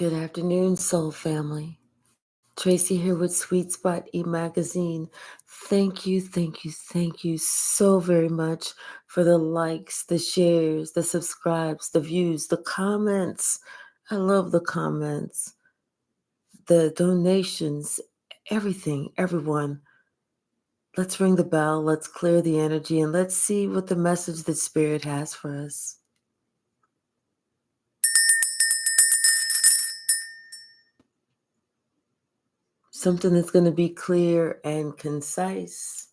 Good afternoon, Soul Family. Tracy here with Sweet Spot e-magazine. Thank you so very much for the likes, the shares, the subscribes, the views, the comments. I love the comments, the donations, everything, everyone. Let's ring the bell, let's clear the energy, and let's see what the message that Spirit has for us. Something that's going to be clear and concise.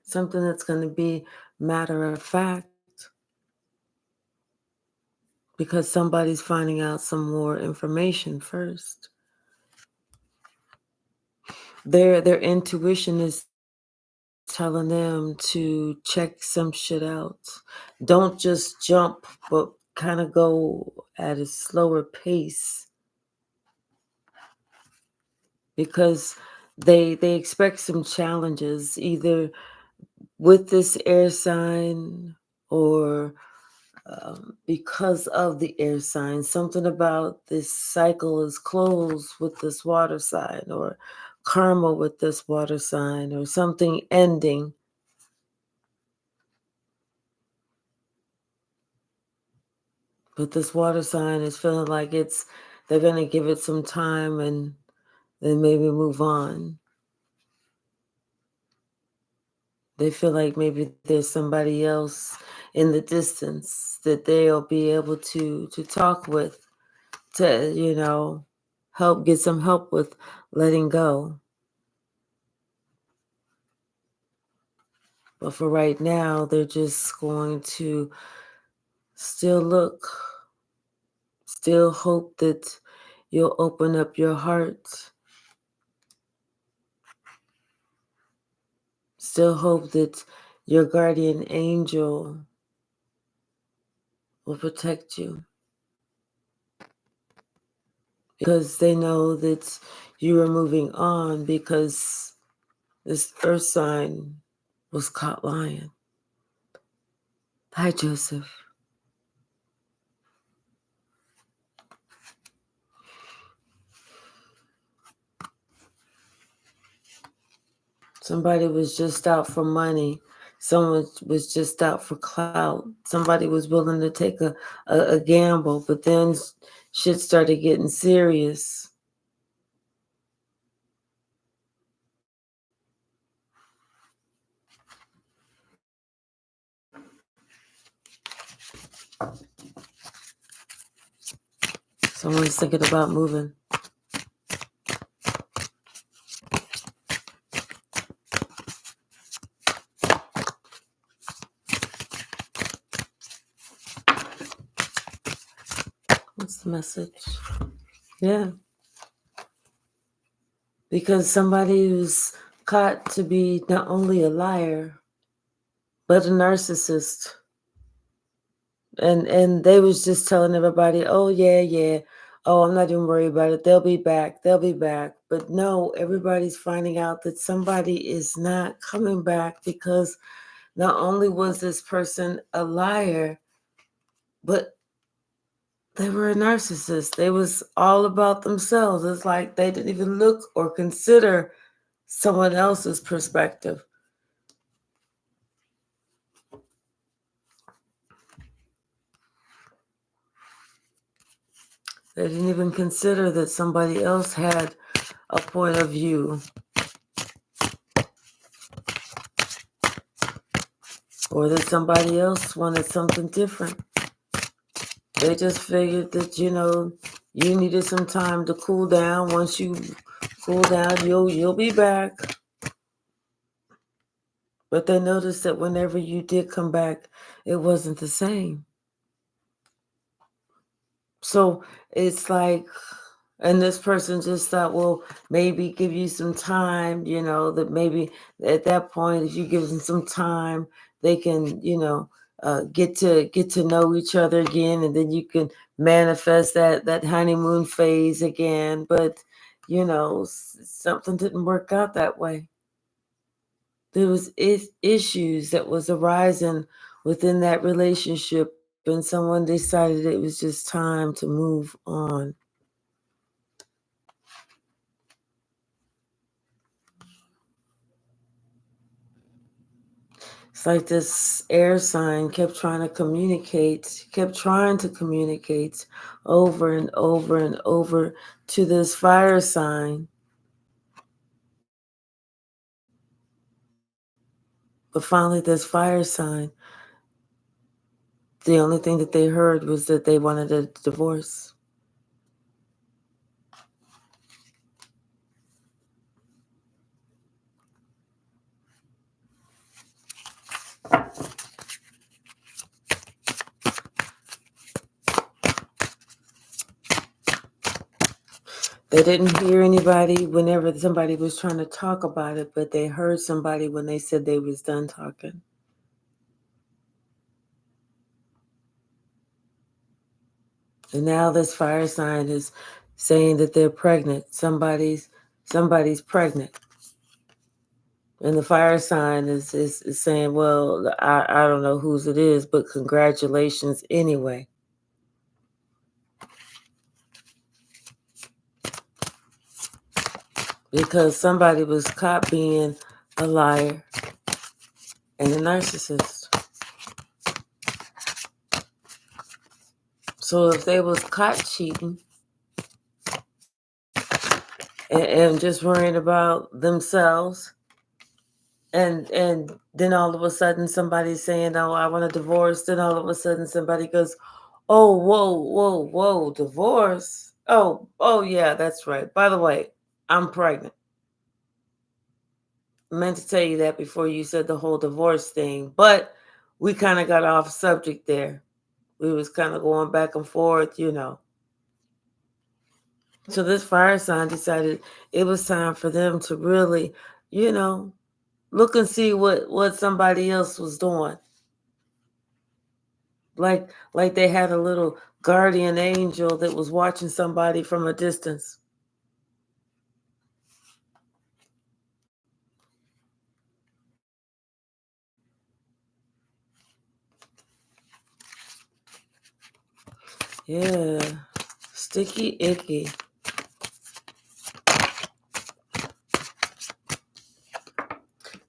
Something that's going to be matter of fact, because somebody's finding out some more information first. Their intuition is telling them to check some shit out. Don't just jump, but kind of go at a slower pace, because they expect some challenges either with this air sign or because of the air sign. Something about this cycle is closed with this water sign, or karma with this water sign, or something ending. But this water sign is feeling like they're going to give it some time and then maybe move on. They feel like maybe there's somebody else in the distance that they'll be able to talk with, to, help, get some help with letting go. But for right now, they're just going to still look, still hope that you'll open up your heart, still hope that your guardian angel will protect you, because they know that you are moving on, because this earth sign was caught lying. Hi, Joseph. Somebody was just out for money. Someone was just out for clout. Somebody was willing to take a gamble, but then shit started getting serious. Someone's thinking about moving. What's the message? Yeah. Because somebody who's caught to be not only a liar, but a narcissist. And they was just telling everybody, oh, yeah. Oh, I'm not even worried about it. They'll be back. But no, everybody's finding out that somebody is not coming back, because not only was this person a liar, but they were a narcissist. They was all about themselves. It's like they didn't even look or consider someone else's perspective. They didn't even consider that somebody else had a point of view, or that somebody else wanted something different. They just figured that, you needed some time to cool down. Once you cool down, you'll be back. But they noticed that whenever you did come back, it wasn't the same. So it's like, and this person just thought, well, maybe give you some time, that maybe at that point, if you give them some time, they can, get to know each other again, and then you can manifest that honeymoon phase again. But, something didn't work out that way. There was issues that was arising within that relationship and someone decided it was just time to move on. It's like this air sign kept trying to communicate over and over and over to this fire sign. But finally, this fire sign, the only thing that they heard was that they wanted a divorce. They didn't hear anybody whenever somebody was trying to talk about it, but they heard somebody when they said they was done talking. And now this fire sign is saying that they're pregnant. Somebody's pregnant. And the fire sign is saying, well, I don't know whose it is, but congratulations anyway. Because somebody was caught being a liar and a narcissist. So if they was caught cheating and just worrying about themselves, and then all of a sudden somebody's saying, oh, I want a divorce, then all of a sudden somebody goes, oh, whoa, divorce? Oh yeah, that's right. By the way, I'm pregnant. I meant to tell you that before you said the whole divorce thing, but we kind of got off subject there. We was kind of going back and forth, So this fire sign decided it was time for them to really, look and see what somebody else was doing. Like they had a little guardian angel that was watching somebody from a distance. Yeah, sticky icky.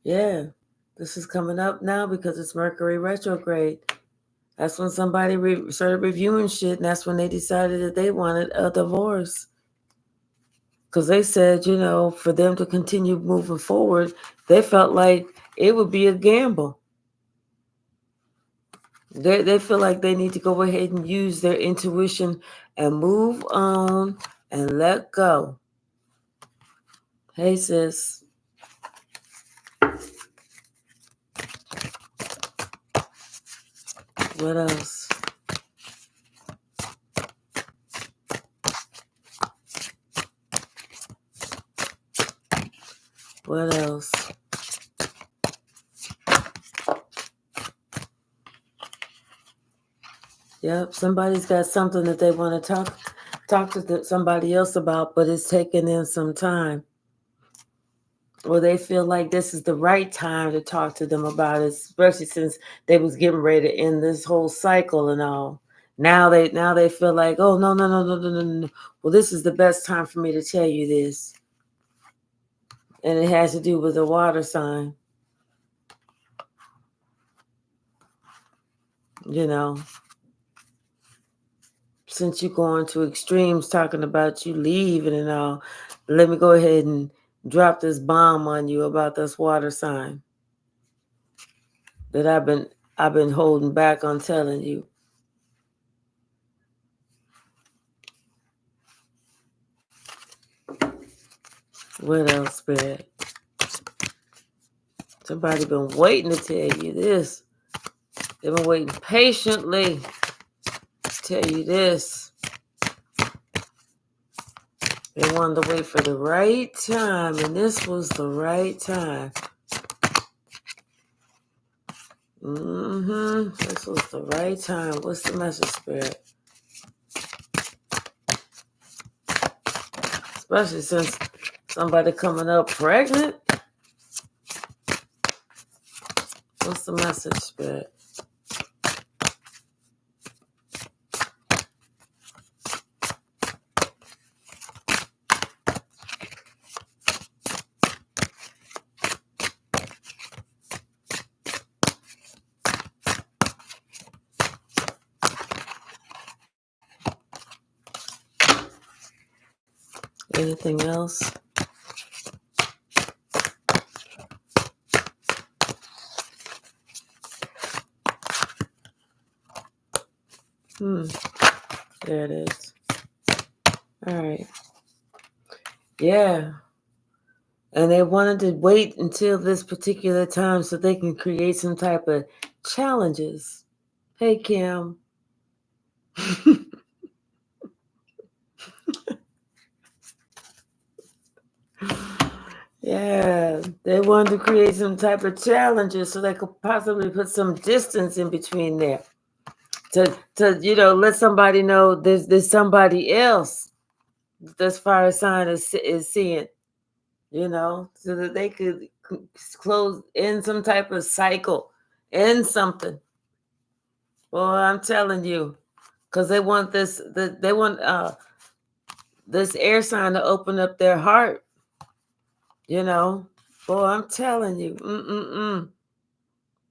Yeah, this is coming up now because it's Mercury retrograde. That's when somebody started reviewing shit, and that's when they decided that they wanted a divorce. Because they said, for them to continue moving forward, they felt like it would be a gamble. They feel like they need to go ahead and use their intuition and move on and let go. Hey, sis. What else? What else? Yep, somebody's got something that they want to talk to somebody else about, but it's taking them some time. Or they feel like this is the right time to talk to them about it, especially since they was getting ready to end this whole cycle and all. Now they feel like, oh no. Well, this is the best time for me to tell you this. And it has to do with the water sign. Since you're going to extremes talking about you leaving and all, let me go ahead and drop this bomb on you about this water sign that I've been holding back on telling you. What else, Spirit? Somebody been waiting to tell you this. They've been waiting patiently to tell you this. They wanted to wait for the right time, and this was the right time. This was the right time. What's the message, Spirit? Especially since somebody coming up pregnant. What's the message, Spirit? Anything else? There it is. All right. Yeah. And they wanted to wait until this particular time so they can create some type of challenges. Hey, Kim. Yeah, they wanted to create some type of challenges so they could possibly put some distance in between there. To let somebody know there's somebody else this fire sign is seeing, so that they could close in some type of cycle, in something. Well, I'm telling you, because they want they want this air sign to open up their heart. Boy, I'm telling you.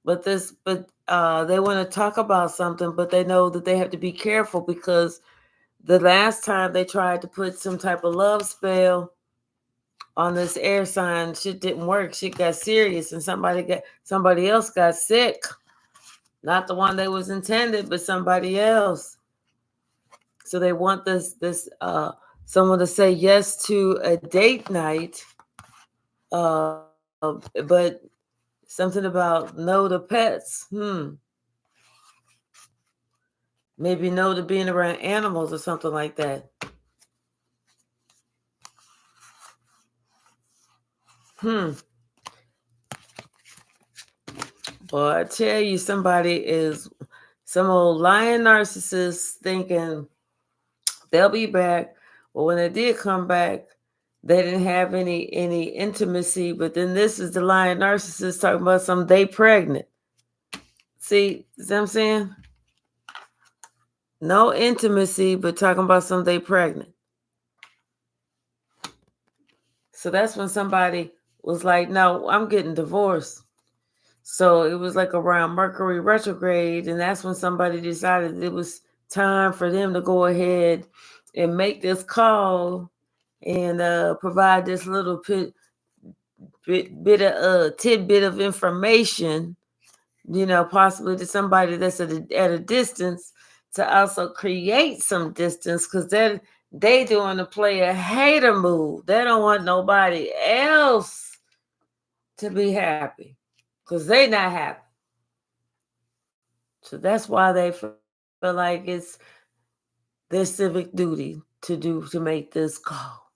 But they want to talk about something, but they know that they have to be careful because the last time they tried to put some type of love spell on this air sign, shit didn't work. Shit got serious, and somebody else got sick. Not the one that was intended, but somebody else. So they want this someone to say yes to a date night, but something about no to pets. Maybe no to being around animals or something like that. Well, I tell you, somebody is some old lying narcissist thinking they'll be back. Well, when they did come back, they didn't have any intimacy. But then this is the lying narcissist talking about some they pregnant. See what I'm saying? No intimacy, but talking about some they pregnant. So that's when somebody was like, no, I'm getting divorced. So it was like around Mercury retrograde, and that's when somebody decided it was time for them to go ahead and make this call and provide this little bit of tidbit of information, possibly to somebody that's at a distance, to also create some distance, because they doing to play a hater move. They don't want nobody else to be happy because they not happy. So that's why they feel like it's their civic duty to make this call.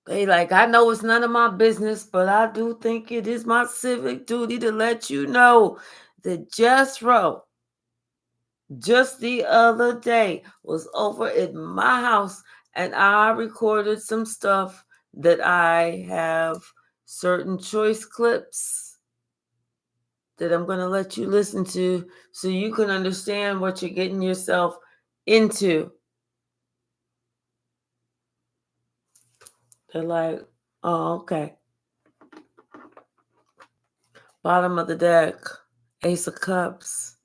They like, I know it's none of my business, but I do think it is my civic duty to let you know that just the other day was over at my house, and I recorded some stuff that I have certain choice clips that I'm going to let you listen to so you can understand what you're getting yourself into. They're like, oh, okay. Bottom of the deck, Ace of Cups.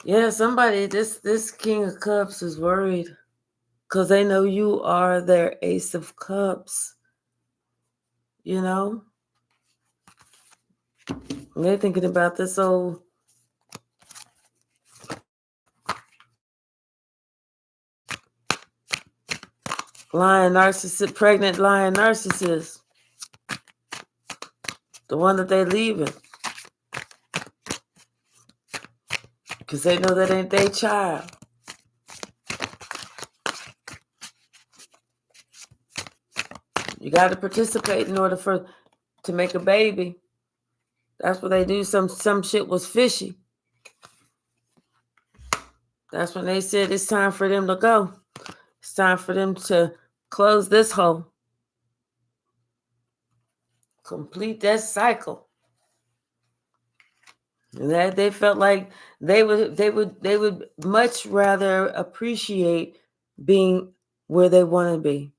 Yeah, somebody, this King of Cups is worried because they know you are their Ace of Cups. And they're thinking about this old pregnant lying narcissist. The one that they leaving. Because they know that ain't their child. You got to participate in order to make a baby. That's what they do. Some shit was fishy. That's when they said it's time for them to go. It's time for them to close this hole. Complete that cycle. And that they felt like they would much rather appreciate being where they want to be.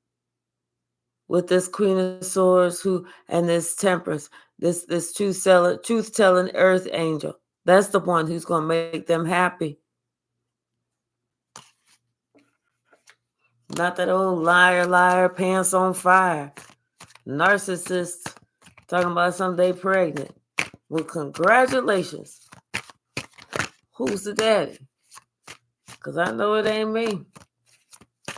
With this Queen of Swords and this Temperance, this truth-telling earth angel. That's the one who's going to make them happy. Not that old liar, pants on fire. Narcissist talking about someday pregnant. Well, congratulations. Who's the daddy? Because I know it ain't me.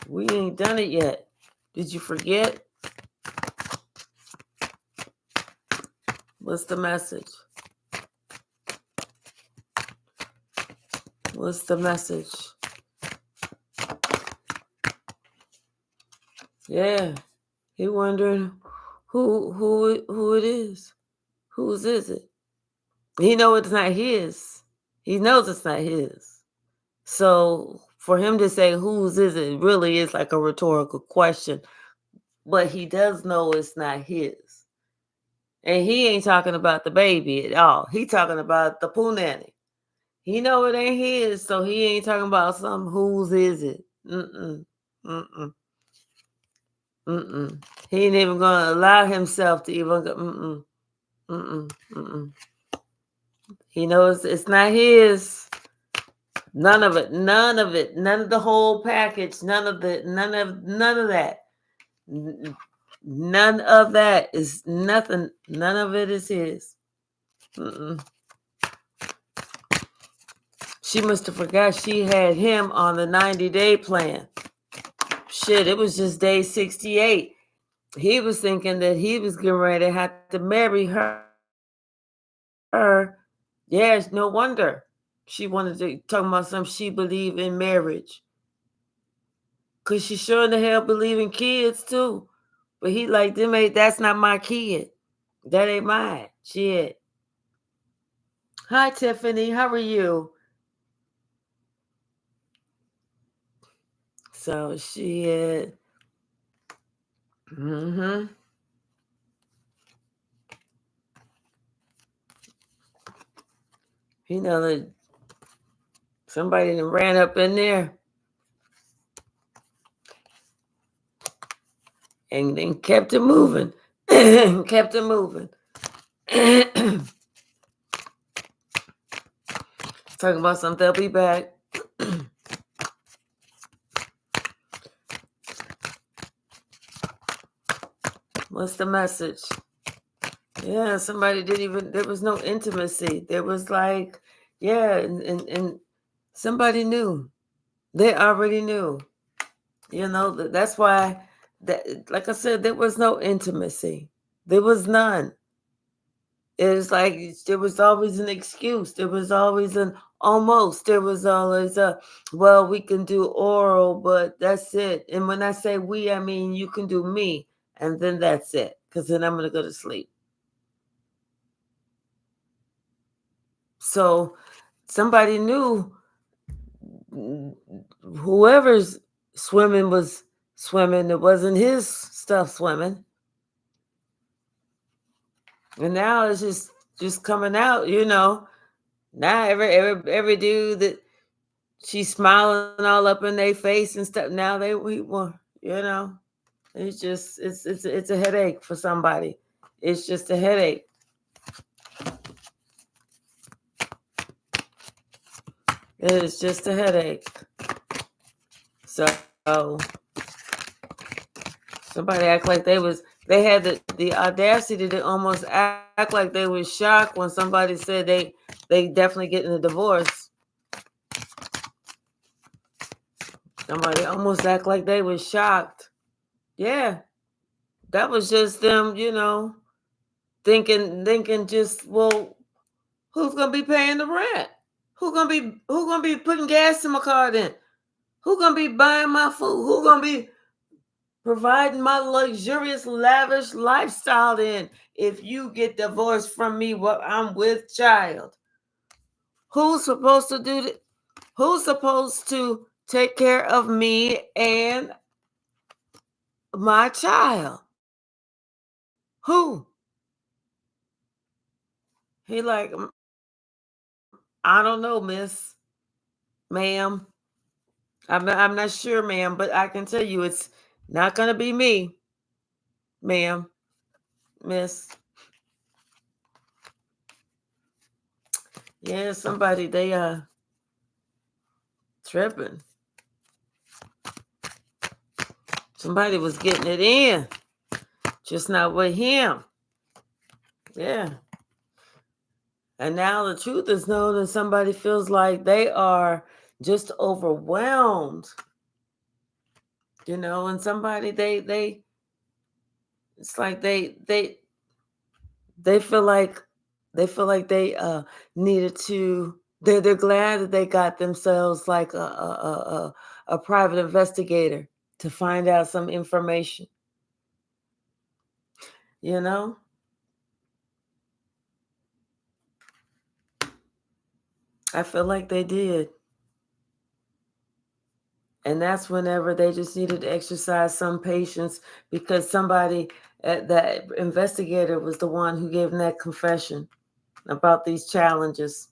We ain't done it yet. Did you forget? What's the message? What's the message? Yeah. He wondering who it is. Whose is it? He know it's not his. He knows it's not his. So for him to say whose is it really is like a rhetorical question. But he does know it's not his. And he ain't talking about the baby at all. He talking about the poo nanny. He know it ain't his, so he ain't talking about some whose is it. Mm-mm. Mm-mm. Mm-mm. He ain't even gonna allow himself to even go, mm-mm. Mm-mm. Mm-mm. He knows it's not his. None of it. None of it. None of the whole package. None of that. None of that is nothing. None of it is his. Mm-mm. She must have forgot she had him on the 90-day plan. Shit, it was just day 68. He was thinking that he was getting ready to have to marry her. Yes, no wonder. She wanted to talk about something she believed in marriage. Because she sure in the hell believe in kids too. But he like, them ain't, that's not my kid. That ain't mine. Shit. Hi, Tiffany. How are you? So shit. Mm-hmm. You know that somebody that ran up in there and then kept it moving. Kept it moving. Talking about something, they'll be back. What's the message? Yeah, somebody didn't even, there was no intimacy. There was like, yeah, and somebody knew. They already knew. You know, that's why, that, like I said, there was no intimacy. There was none. It was like there was always an excuse. There was always an almost. There was always a, well, we can do oral, but that's it. And when I say we, I mean you can do me, and then that's it. Because then I'm going to go to sleep. So somebody knew whoever's swimming was swimming. It wasn't his stuff swimming. And now it's just coming out, you know. Now every dude that she's smiling all up in their face and stuff. Now well, you know, it's just it's a headache for somebody. It's just a headache. It's just a headache. So somebody act like they had the audacity to almost act like they was shocked when somebody said they definitely getting a divorce. Somebody almost act like they was shocked. Yeah. That was just them, you know, thinking just, well, who's gonna be paying the rent? Who gonna be putting gas in my car then? Who gonna be buying my food? Who gonna be providing my luxurious, lavish lifestyle then if you get divorced from me while I'm with child? Who's supposed to do that? Who's supposed to take care of me and my child? Who? He like, I don't know, miss, ma'am. I'm not sure, ma'am, but I can tell you it's not gonna be me, ma'am, miss. Yeah, somebody they tripping. Somebody was getting it in, just not with him. Yeah. And now the truth is known, and somebody feels like they are just overwhelmed. And somebody it's like they feel like they needed to. They're glad that they got themselves like a private investigator to find out some information. I feel like they did. And that's whenever they just needed to exercise some patience, because somebody, that investigator, was the one who gave them that confession about these challenges.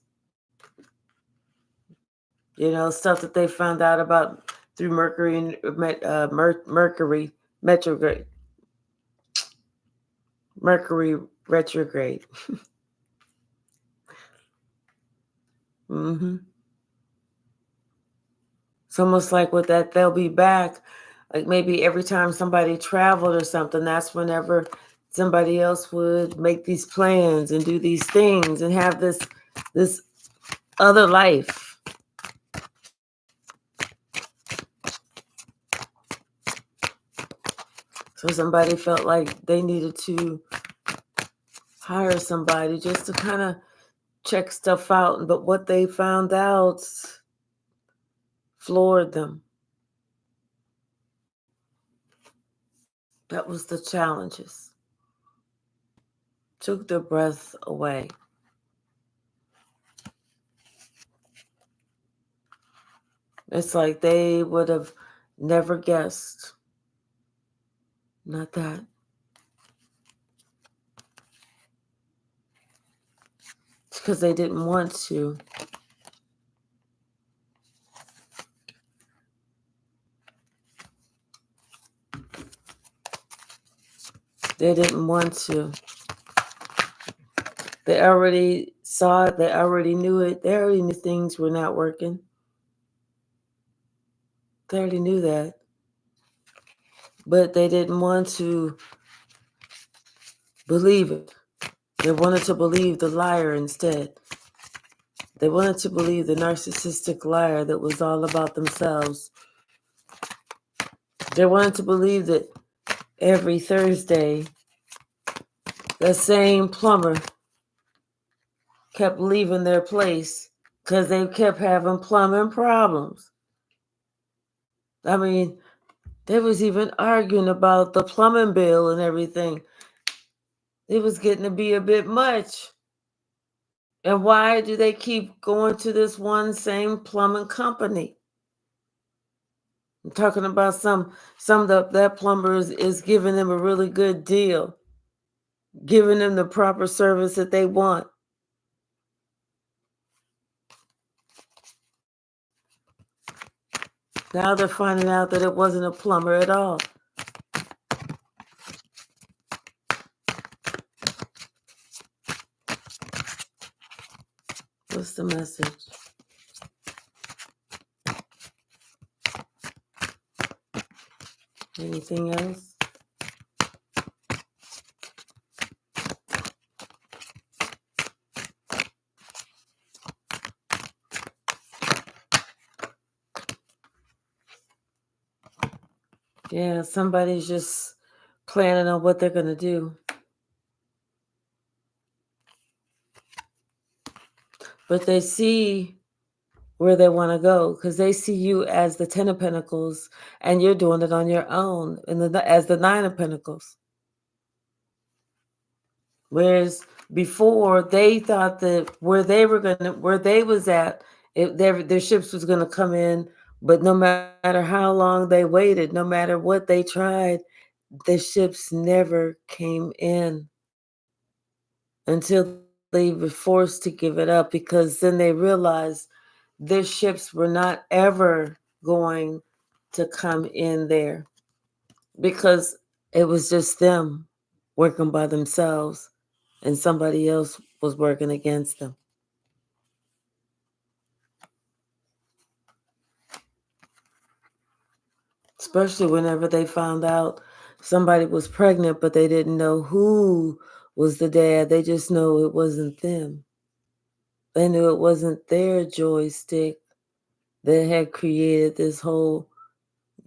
Stuff that they found out about through Mercury retrograde. Mercury retrograde. It's almost like with that, they'll be back. Like maybe every time somebody traveled or something, that's whenever somebody else would make these plans and do these things and have this other life. So somebody felt like they needed to hire somebody just to kind of check stuff out. But what they found out floored them. That was the challenges. Took their breath away. It's like they would have never guessed. Not that. It's because they didn't want to. They didn't want to. They already saw it. They already knew it. They already knew things were not working. They already knew that. But they didn't want to believe it. They wanted to believe the liar instead. They wanted to believe the narcissistic liar that was all about themselves. They wanted to believe that every Thursday, the same plumber kept leaving their place because they kept having plumbing problems. I mean, they was even arguing about the plumbing bill and everything. It was getting to be a bit much. And why do they keep going to this one same plumbing company? I'm talking about some that plumber is giving them a really good deal, giving them the proper service that they want. Now they're finding out that it wasn't a plumber at all. What's the message? Anything else? Yeah, somebody's just planning on what they're going to do. But they see where they want to go because they see you as the 10 of Pentacles and you're doing it on your own as the 9 of Pentacles. Whereas before they thought that where they was at, their ships was going to come in, but no matter how long they waited, no matter what they tried, the ships never came in until they were forced to give it up, because then they realized their ships were not ever going to come in there because it was just them working by themselves and somebody else was working against them. especially whenever they found out somebody was pregnant, but they didn't know who was the dad. They just know it wasn't them. They knew it wasn't their joystick that had created this whole,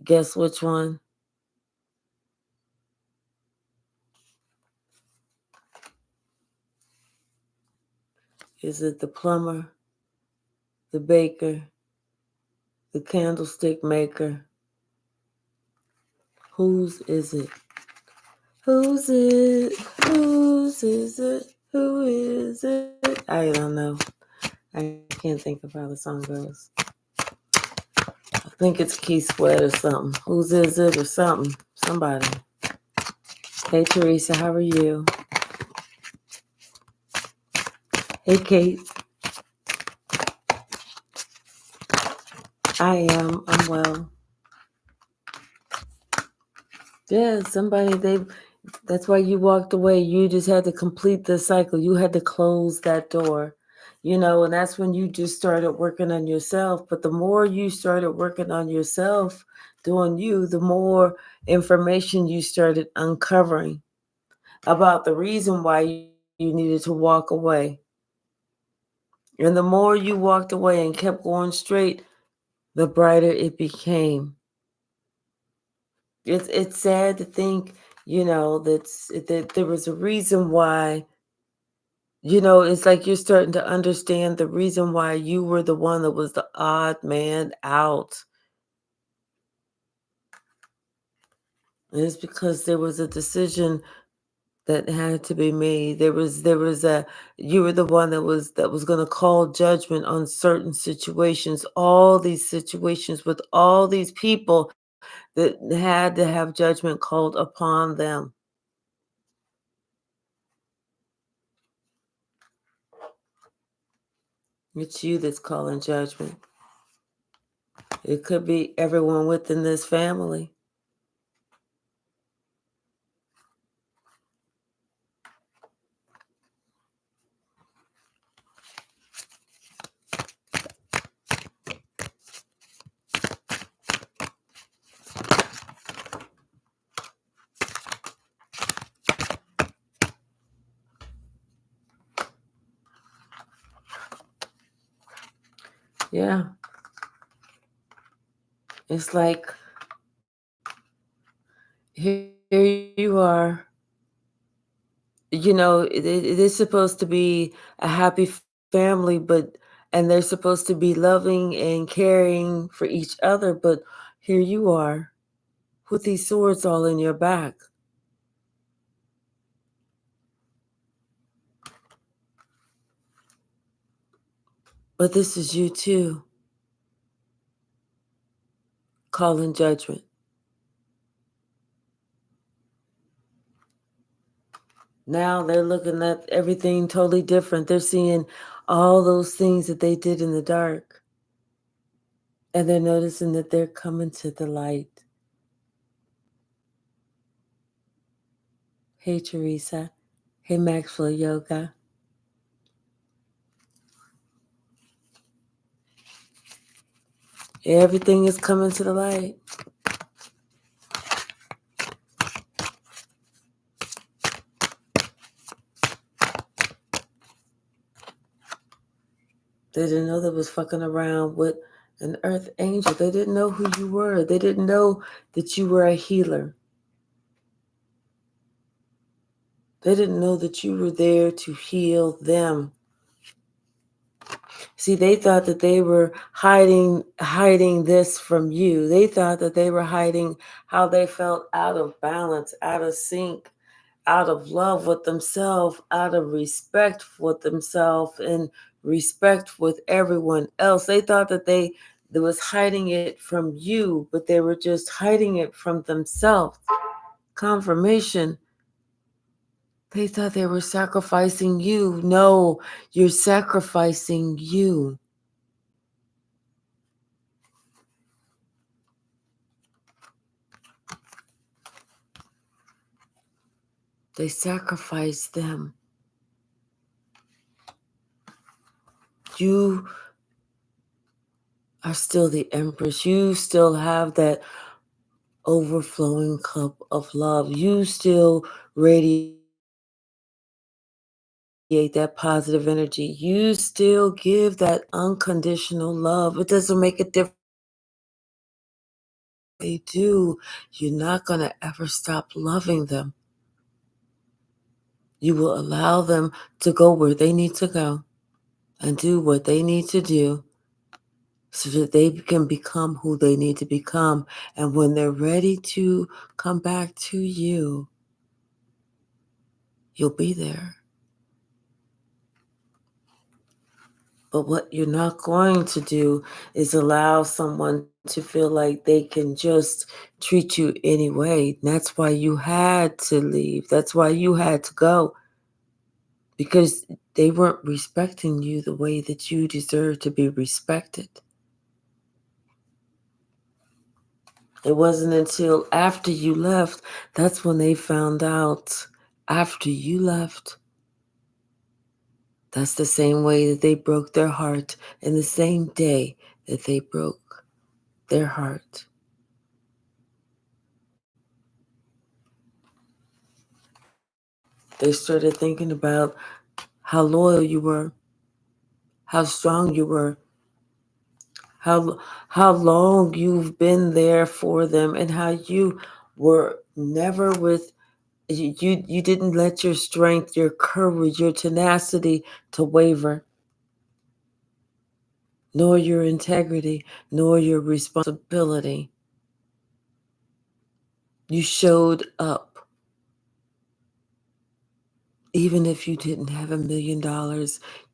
guess which one? Is it the plumber, the baker, the candlestick maker? Whose is it? Whose is it? Whose is it? Who is it? I don't know. I can't think of how the song goes. I think it's Keith Sweat or something. Whose is it or something? Somebody. Hey Teresa, how are you? Hey Kate. I'm well. Yeah, that's why you walked away. You just had to complete the cycle. You had to close that door. And that's when you just started working on yourself. But the more you started working on yourself, doing you, the more information you started uncovering about the reason why you needed to walk away. And the more you walked away and kept going straight, the brighter it became. It's sad to think, that there was a reason why. It's like you're starting to understand the reason why you were the one that was the odd man out. And it's because there was a decision that had to be made. You were the one that was going to call judgment on certain situations, all these situations with all these people that had to have judgment called upon them. It's you that's calling judgment. It could be everyone within this family. Yeah. It's like, here you are. It is supposed to be a happy family, and they're supposed to be loving and caring for each other, but here you are with these swords all in your back. But this is you too, calling judgment. Now they're looking at everything totally different. They're seeing all those things that they did in the dark. And they're noticing that they're coming to the light. Hey, Teresa. Hey, Maxwell Yoga. Everything is coming to the light. They didn't know they was fucking around with an earth angel. They didn't know who you were. They didn't know that you were a healer. They didn't know that you were there to heal them. See, they thought that they were hiding this from you. They thought that they were hiding how they felt out of balance, out of sync, out of love with themselves, out of respect with themselves, and respect with everyone else. They thought that they was hiding it from you, but they were just hiding it from themselves. Confirmation. They thought they were sacrificing you. No, you're sacrificing you. They sacrificed them. You are still the empress. You still have that overflowing cup of love. You still radiate that positive energy. You still give that unconditional love. It doesn't make a difference. They do. You're not going to ever stop loving them. You will allow them to go where they need to go and do what they need to do so that they can become who they need to become. And when they're ready to come back to you, you'll be there. But what you're not going to do is allow someone to feel like they can just treat you anyway. That's why you had to leave. That's why you had to go. Because they weren't respecting you the way that you deserve to be respected. It wasn't until after you left, that's when they found out after you left. That's the same way that they broke their heart, and the same day that they broke their heart. They started thinking about how loyal you were, how strong you were, how how long you've been there for them, and how you were never with you didn't let your strength, your courage, your tenacity to waver, nor your integrity, nor your responsibility. You showed up. Even if you didn't have $1 million,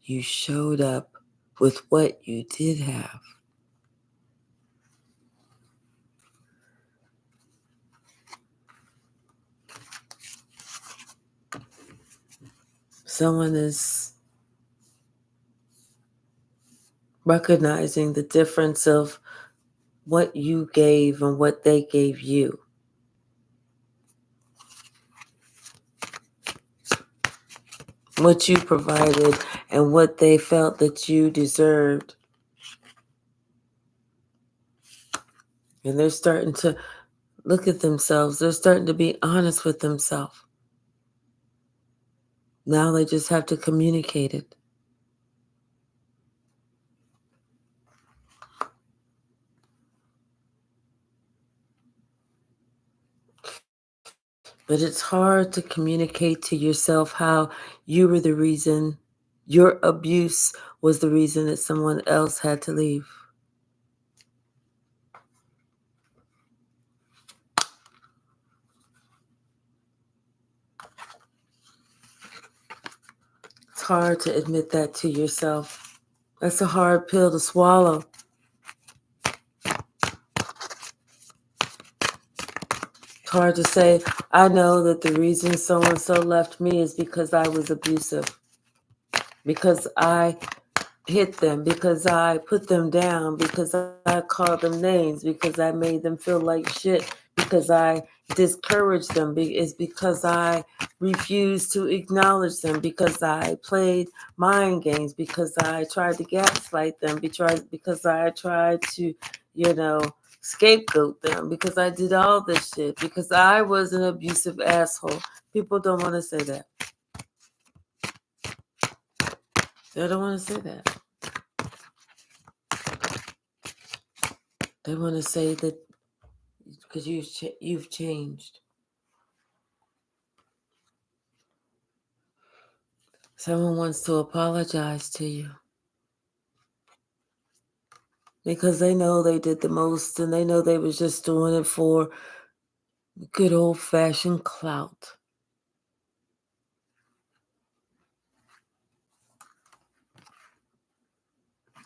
you showed up with what you did have. Someone is recognizing the difference of what you gave and what they gave you. What you provided and what they felt that you deserved. And they're starting to look at themselves. They're starting to be honest with themselves. Now they just have to communicate it. But it's hard to communicate to yourself how you were the reason, your abuse was the reason that someone else had to leave. It's hard to admit that to yourself. That's a hard pill to swallow. It's hard to say, I know that the reason so-and-so left me is because I was abusive, because I hit them, because I put them down, because I called them names, because I made them feel like shit, because I discouraged them. It's because I refused to acknowledge them, because I played mind games, because I tried to gaslight them, because I tried to, scapegoat them, because I did all this shit, because I was an abusive asshole. People don't want to say that. They don't want to say that. They want to say that because you've changed. Someone wants to apologize to you because they know they did the most and they know they was just doing it for good old-fashioned clout.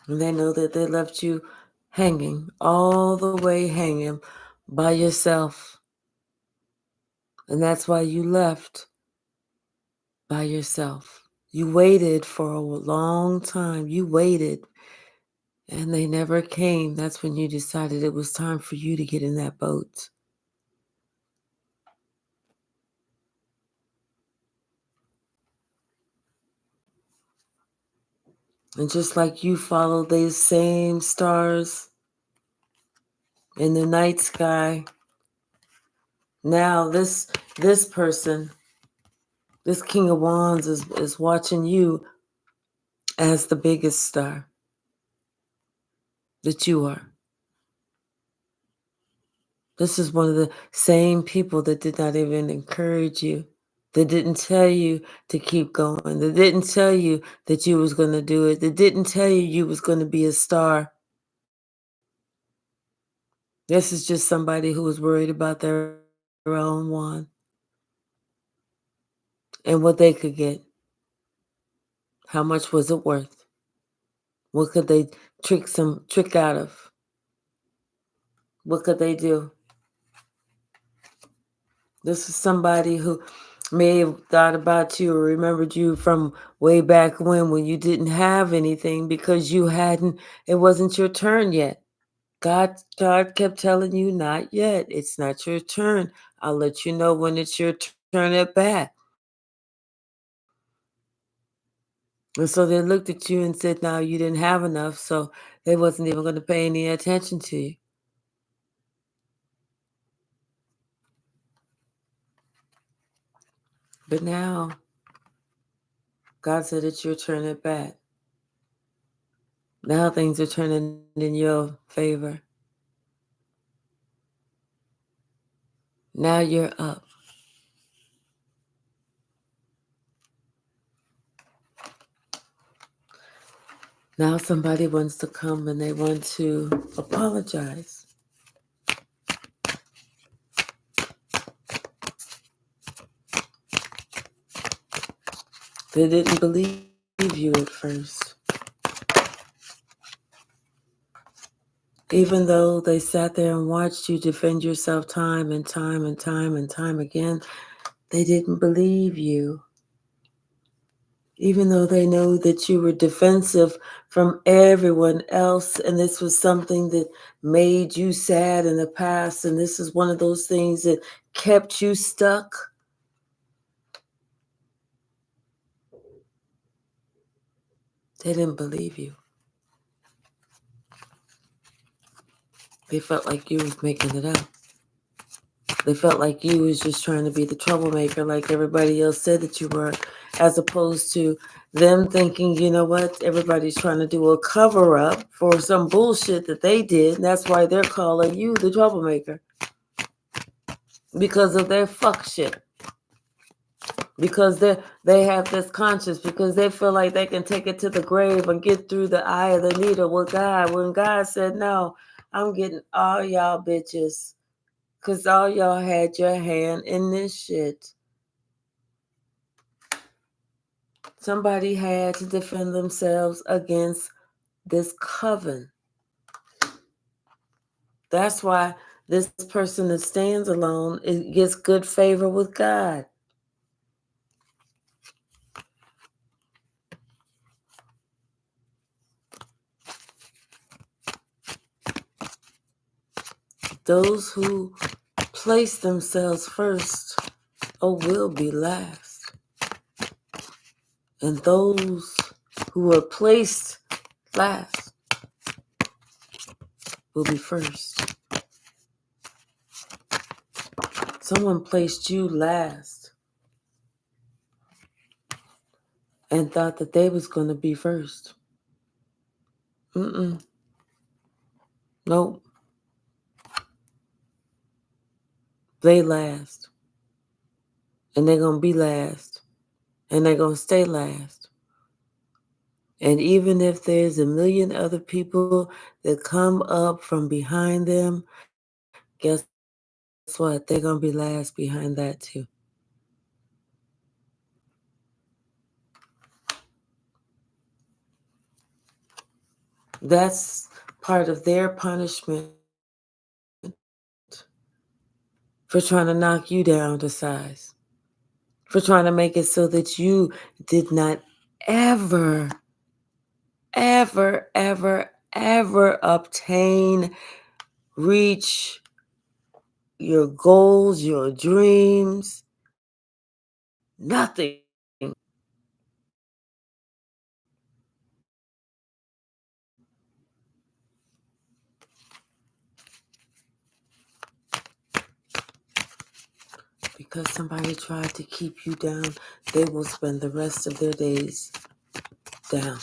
And they know that they left you hanging, all the way hanging by yourself. And that's why you left by yourself. You waited for a long time. You waited and they never came. That's when you decided it was time for you to get in that boat. And just like you follow these same stars in the night sky, Now this person, this King of Wands is watching you as the biggest star that you are. This is one of the same people that did not even encourage you, that didn't tell you to keep going, that didn't tell you that you was going to do it, that didn't tell you was going to be a star. This is just somebody who was worried about their own one and what they could get. How much was it worth? What could they trick out of? What could they do? This is somebody who may have thought about you or remembered you from way back when you didn't have anything because it wasn't your turn yet. God kept telling you, not yet. It's not your turn. I'll let you know when it's your turn at bat. And so they looked at you and said, no, you didn't have enough, so they wasn't even going to pay any attention to you. But now, God said it's your turn at bat. Now things are turning in your favor. Now you're up. Now somebody wants to come and they want to apologize. They didn't believe you at first. Even though they sat there and watched you defend yourself time and time and time and time again, they didn't believe you. Even though they know that you were defensive from everyone else, and this was something that made you sad in the past, and this is one of those things that kept you stuck. They didn't believe you. They felt like you was making it up. They felt like you was just trying to be the troublemaker like everybody else said that you were, as opposed to them thinking, you know what, everybody's trying to do a cover-up for some bullshit that they did, and that's why they're calling you the troublemaker. Because of their fuck shit. Because they have this conscience, because they feel like they can take it to the grave and get through the eye of the needle with God. When God said, no, I'm getting all y'all bitches. Because all y'all had your hand in this shit. Somebody had to defend themselves against this coven. That's why this person that stands alone, it gets good favor with God. Those who place themselves first, will be last. And those who are placed last will be first. Someone placed you last and thought that they was going to be first. Nope. They last. And they're going to be last. And they're going to stay last. And even if there's a million other people that come up from behind them, guess what? They're going to be last behind that too. That's part of their punishment for trying to knock you down to size, for trying to make it so that you did not ever, ever, ever, ever obtain, reach your goals, your dreams, nothing. because somebody tried to keep you down, they will spend the rest of their days down.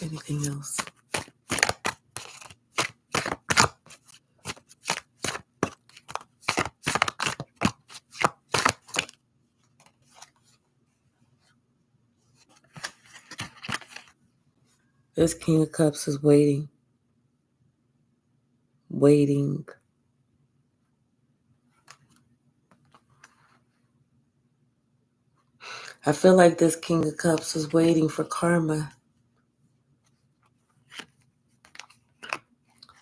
Anything else? This King of Cups is waiting. Waiting. I feel like this King of Cups is waiting for karma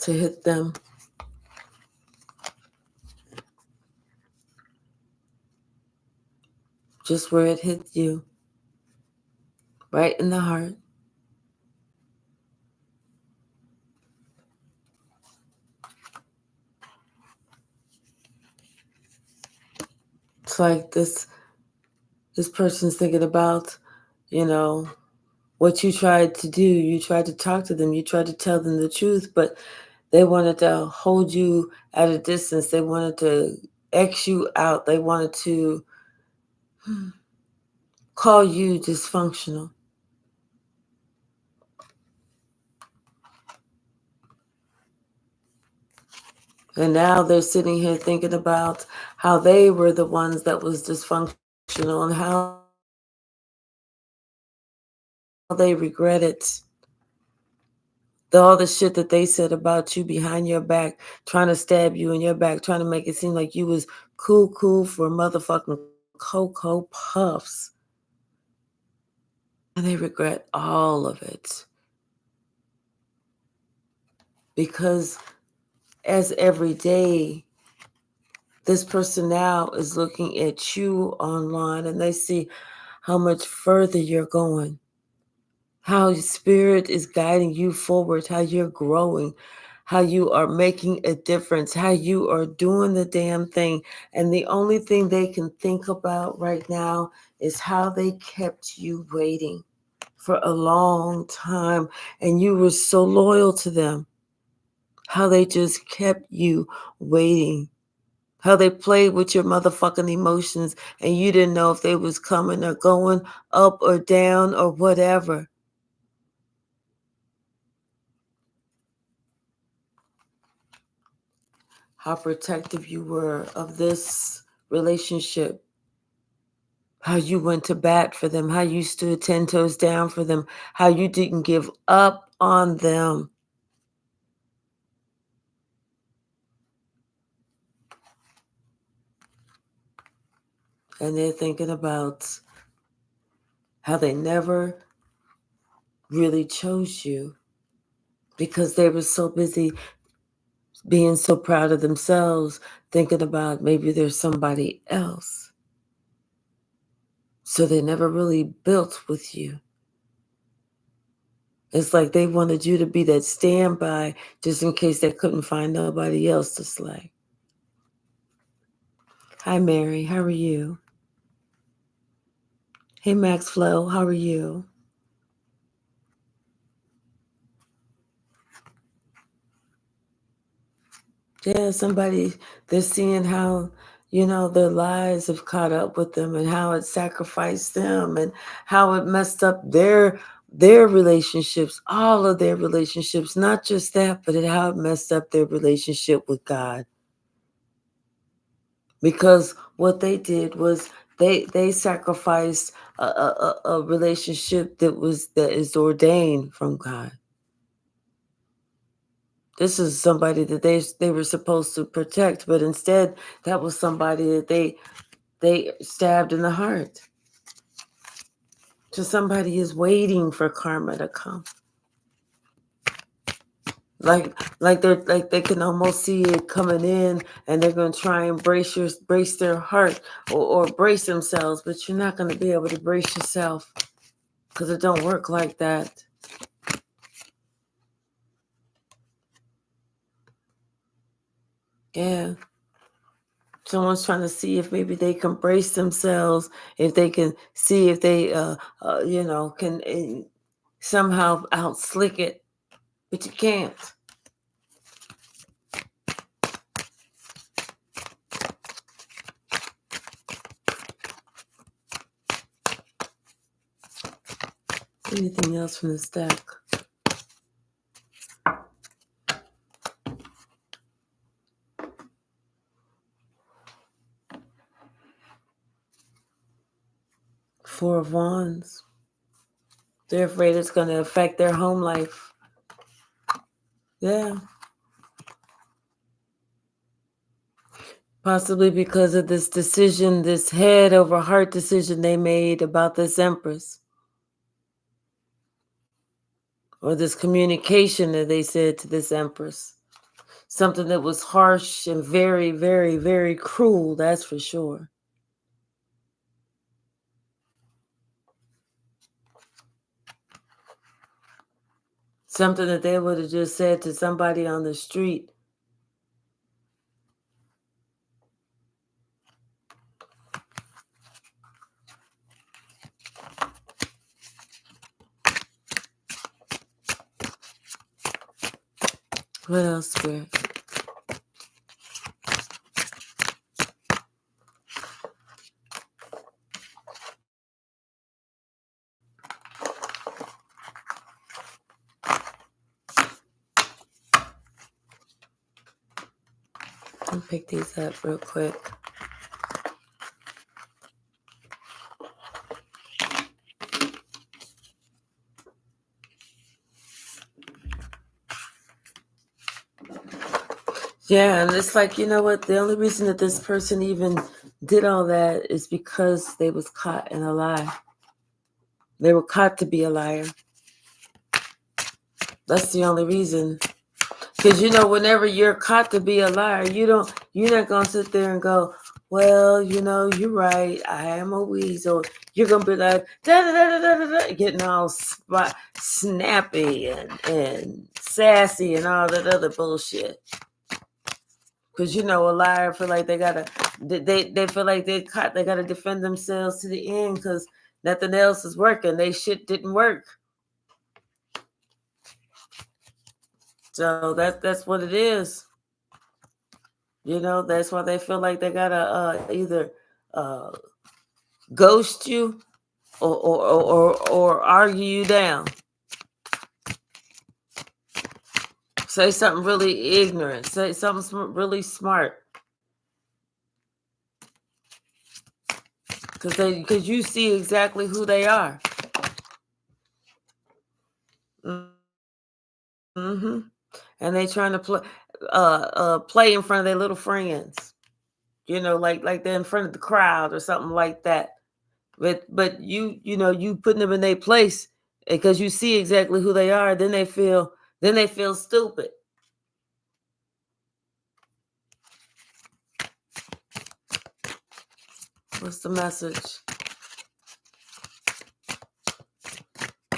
to hit them. Just where it hit you. Right in the heart. It's like this person's thinking about, what you tried to do. You tried to talk to them. You tried to tell them the truth, but they wanted to hold you at a distance. They wanted to X you out. They wanted to call you dysfunctional. And now they're sitting here thinking about how they were the ones that was dysfunctional and how they regret it. All the shit that they said about you behind your back, trying to stab you in your back, trying to make it seem like you was cool for motherfucking Cocoa Puffs. And they regret all of it. Because as every day, this person now is looking at you online and they see how much further you're going, how your spirit is guiding you forward, how you're growing, how you are making a difference, how you are doing the damn thing. And the only thing they can think about right now is how they kept you waiting for a long time and you were so loyal to them. How they just kept you waiting. How they played with your motherfucking emotions and you didn't know if they was coming or going, up or down or whatever. How protective you were of this relationship. How you went to bat for them. How you stood 10 toes down for them. How you didn't give up on them. And they're thinking about how they never really chose you because they were so busy being so proud of themselves, thinking about maybe there's somebody else. So they never really built with you. It's like they wanted you to be that standby just in case they couldn't find nobody else to slay. Hi, Mary. How are you? Hey, Max Flo. How are you? Yeah, somebody, they're seeing how, their lives have caught up with them and how it sacrificed them and how it messed up their relationships, all of their relationships, not just that, but how it messed up their relationship with God. Because what they did was they sacrificed a relationship that is ordained from God. This is somebody that they were supposed to protect, but instead that was somebody that they stabbed in the heart. So somebody is waiting for karma to come. Like they can almost see it coming in and they're gonna try and brace their heart or brace themselves, but you're not gonna be able to brace yourself because it don't work like that. Yeah. Someone's trying to see if maybe they can brace themselves, if they can see if they, can somehow out slick it, but you can't. Anything else from this deck? Four of Wands. They're afraid it's going to affect their home life. Yeah. Possibly because of this decision, this head over heart decision they made about this Empress. Or this communication that they said to this Empress. Something that was harsh and very, very, very cruel, that's for sure. Something that they would have just said to somebody on the street. What else, Spirit? Let me pick these up real quick. Yeah, and it's like, you know what? The only reason that this person even did all that is because they was caught in a lie. They were caught to be a liar. That's the only reason. Because, whenever you're caught to be a liar, you're not going to sit there and go, well, you're right. I am a weasel. You're going to be like, da-da-da-da-da-da, getting all snappy and sassy and all that other bullshit. Because, a liar feel like they feel like they got to defend themselves to the end because nothing else is working. They shit didn't work. So that's what it is. That's why they feel like they gotta either ghost you or argue you down. Say something really ignorant. Say something really smart. Because you see exactly who they are. Mm-hmm. And they trying to play in front of their little friends. Like they're in front of the crowd or something like that. But you putting them in their place because you see exactly who they are. Then they feel stupid. What's the message?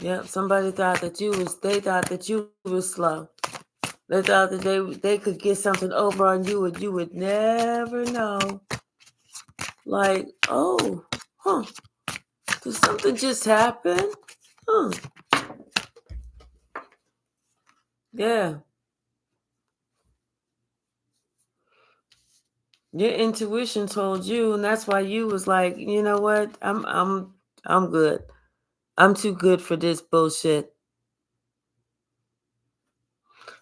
Yep, somebody thought that they thought that you were slow. They thought that they could get something over on you and you would never know. Like, oh, did something just happen? Yeah. Your intuition told you, and that's why you was like, you know what? I'm good. I'm too good for this bullshit.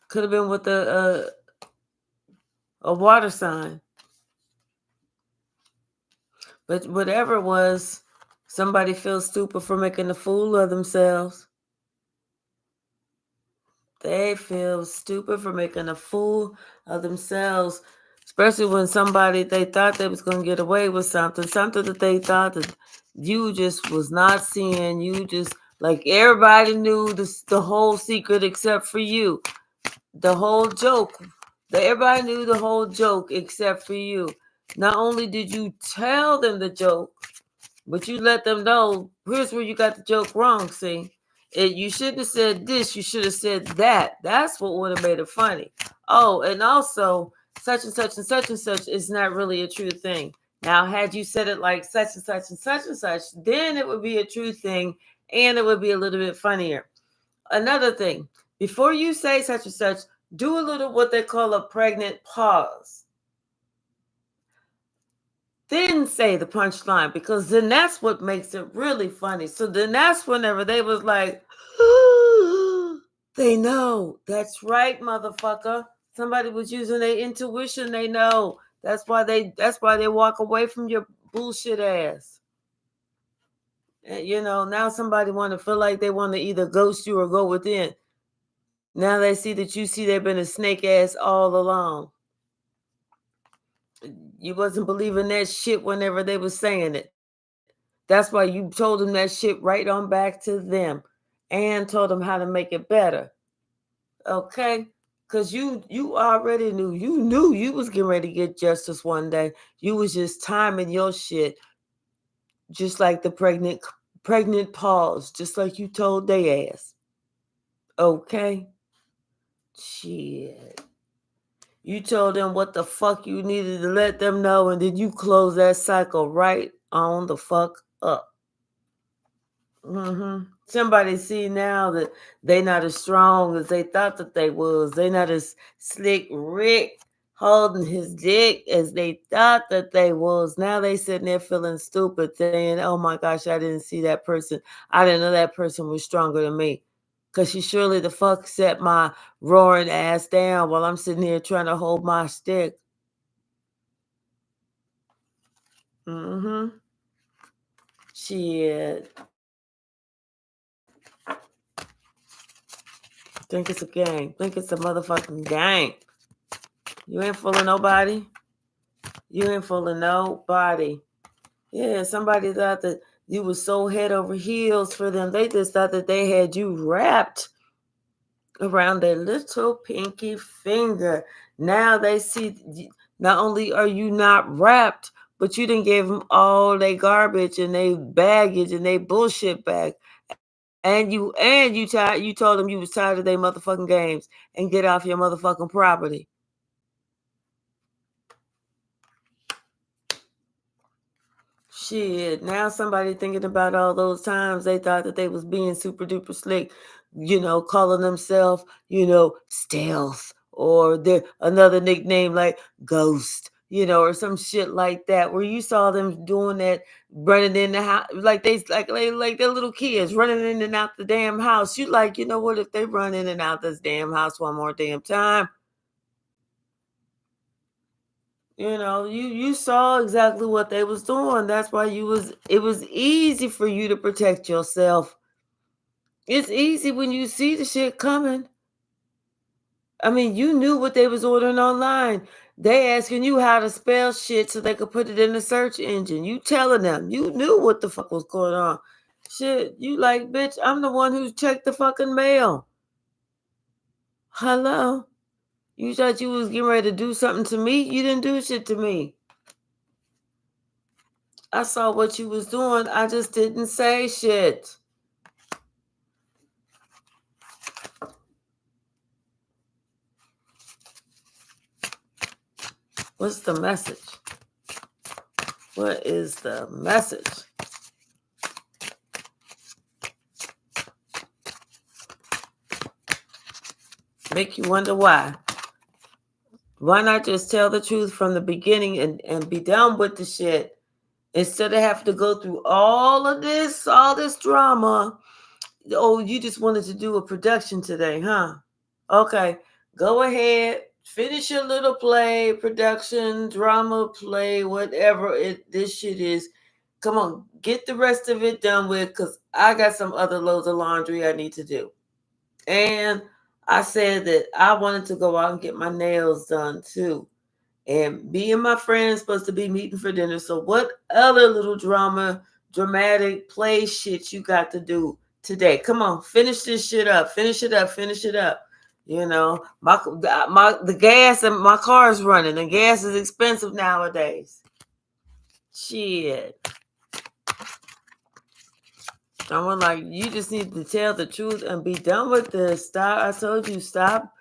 Could have been with a water sign. But whatever it was, somebody feels stupid for making a fool of themselves. They feel stupid for making a fool of themselves, especially when they thought they was going to get away with something that they thought that you just was not seeing. You just, like, everybody knew the whole secret except for you. The whole joke. Everybody knew the whole joke except for you. Not only did you tell them the joke, but you let them know, here's where you got the joke wrong, see? You shouldn't have said this, you should have said that. That's what would have made it funny. Oh, and also, such and such and such and such is not really a true thing. Now, had you said it like such and such and such and such, then it would be a true thing and it would be a little bit funnier. Another thing, before you say such and such, do a little what they call a pregnant pause. Then say the punchline, because then that's what makes it really funny. So then that's whenever they was like, they know. That's right, motherfucker. Somebody was using their intuition. They know. That's why they walk away from your bullshit ass. And, now somebody want to feel like they want to either ghost you or go within. Now they see that you see they've been a snake ass all along. You wasn't believing that shit whenever they was saying it. That's why you told them that shit right on back to them and told them how to make it better. Okay? Because you already knew. You knew you was getting ready to get justice one day. You was just timing your shit. Just like the pregnant pause. Just like you told they ass. Okay? Shit. You told them what the fuck you needed to let them know, and then you close that cycle right on the fuck up. Somebody see now that they not as strong as they thought that they was. They not as slick Rick holding his dick as they thought that they was. Now they sitting there feeling stupid, saying, "Oh my gosh, I didn't see that person. I didn't know that person was stronger than me." Because she surely the fuck set my roaring ass down while I'm sitting here trying to hold my stick. Shit. Think it's a game. Think it's a motherfucking game. You ain't fooling nobody. You ain't fooling nobody. Yeah, somebody thought that you was so head over heels for them. They just thought that they had you wrapped around their little pinky finger. Now they see not only are you not wrapped, but you didn't give them all their garbage and their baggage and their bullshit back. And you told them you was tired of their motherfucking games and get off your motherfucking property. Shit, now somebody thinking about all those times they thought that they was being super duper slick, calling themselves, stealth, or another nickname like ghost, or some shit like that, where you saw them doing that, running in the house, like they're little kids running in and out the damn house. You like, you know what, if they run in and out this damn house one more damn time, you saw exactly what they was doing. That's why it was easy for you to protect yourself. It's easy when you see the shit coming. I mean, you knew what they was ordering online. They asking you how to spell shit so they could put it in the search engine. You telling them. You knew what the fuck was going on. Shit, you like, bitch, I'm the one who checked the fucking mail. Hello? You thought you was getting ready to do something to me? You didn't do shit to me. I saw what you was doing. I just didn't say shit. What's the message? What is the message? Make you wonder why. Why not just tell the truth from the beginning and be done with the shit? Instead of having to go through all this drama. Oh, you just wanted to do a production today, huh? Okay, go ahead. Finish your little play, production, drama, play, whatever this shit is. Come on, get the rest of it done with, because I got some other loads of laundry I need to do. And I said that I wanted to go out and get my nails done too. And me and my friends supposed to be meeting for dinner. So what other little dramatic play shit you got to do today? Come on, finish this shit up. Finish it up. Finish it up. The gas in my car is running. And gas is expensive nowadays. Shit. I'm like, you just need to tell the truth and be done with this. Stop. I told you, stop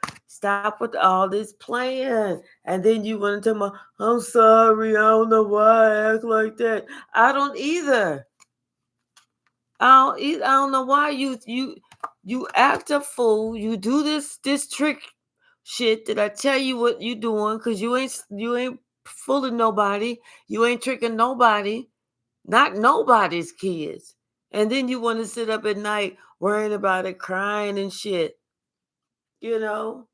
Stop with all this playing. And then you want to tell me, I'm sorry, I don't know why I act like that. I don't either. I don't know why you act a fool. You do this trick shit that I tell you what you doing, because you ain't fooling nobody. You ain't tricking nobody. Not nobody's kids. And then you want to sit up at night worrying about it, crying and shit. You know,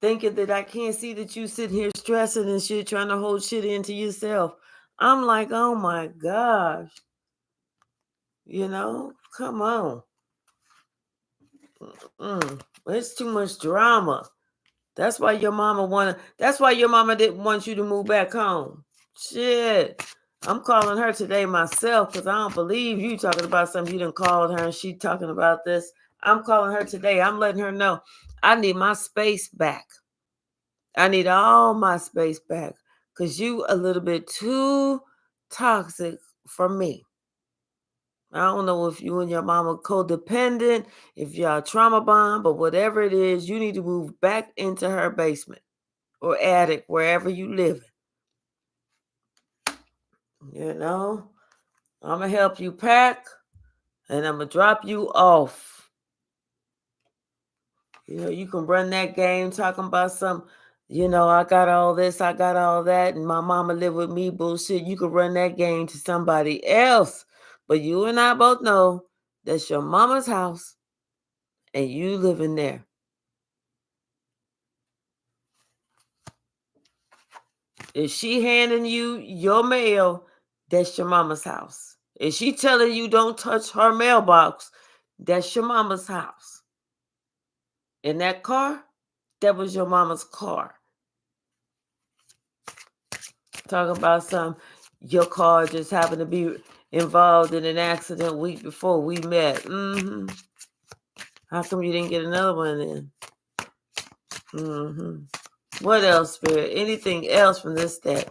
thinking that I can't see that you sitting here stressing and shit, trying to hold shit into yourself. I'm like, oh my gosh. Come on. It's too much drama. That's why your mama didn't want you to move back home. Shit. I'm calling her today myself because I don't believe you talking about something. You done called her and she talking about this. I'm calling her today. I'm letting her know I need my space back. I need all my space back because you a little bit too toxic for me. I don't know if you and your mama codependent, if y'all trauma bond, but whatever it is, you need to move back into her basement or attic, wherever you live. I'm going to help you pack and I'm going to drop you off. You can run that game talking about some, I got all this, I got all that, and my mama live with me bullshit. You can run that game to somebody else. But you and I both know that's your mama's house and you live in there. If she handing you your mail, that's your mama's house. If she telling you don't touch her mailbox, that's your mama's house. In that car, that was your mama's car. Talking about your car just happened to be involved in an accident a week before we met. How come you didn't get another one then? What else, Spirit? Anything else from this deck?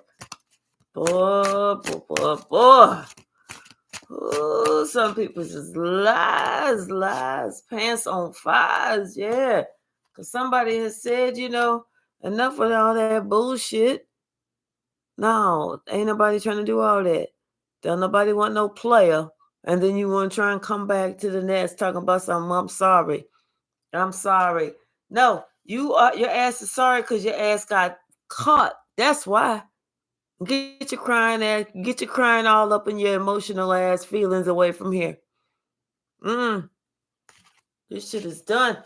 Boy. Oh, some people just lies, pants on fires, yeah. Because somebody has said, enough with all that bullshit. No, ain't nobody trying to do all that. Don't nobody want no player. And then you want to try and come back to the nest talking about something. I'm sorry. No, your ass is sorry because your ass got caught. That's why. Get your crying all up in your emotional ass feelings away from here. This shit is done.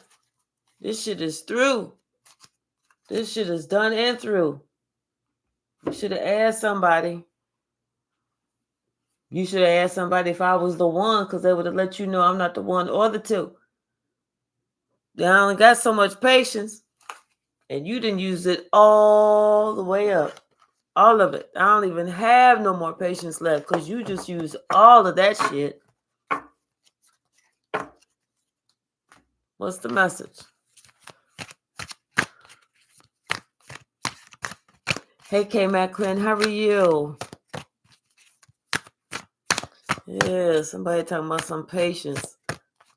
This shit is through. This shit is done and through. You should have asked somebody. You should have asked somebody if I was the one, because they would have let you know I'm not the one or the two. They only got so much patience, and you didn't use it all the way up. All of it. I don't even have no more patience left because you just used all of that shit. What's the message? Hey, K-Mac Quinn, how are you? Yeah, somebody talking about some patience.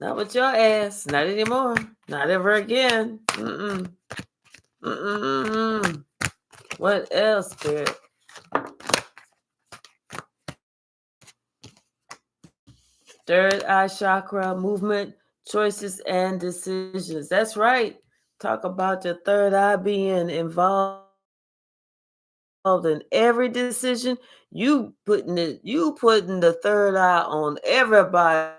Not with your ass. Not anymore. Not ever again. What else, Spirit? Third eye chakra, movement, choices, and decisions. That's right. Talk about your third eye being involved in every decision. You putting the third eye on everybody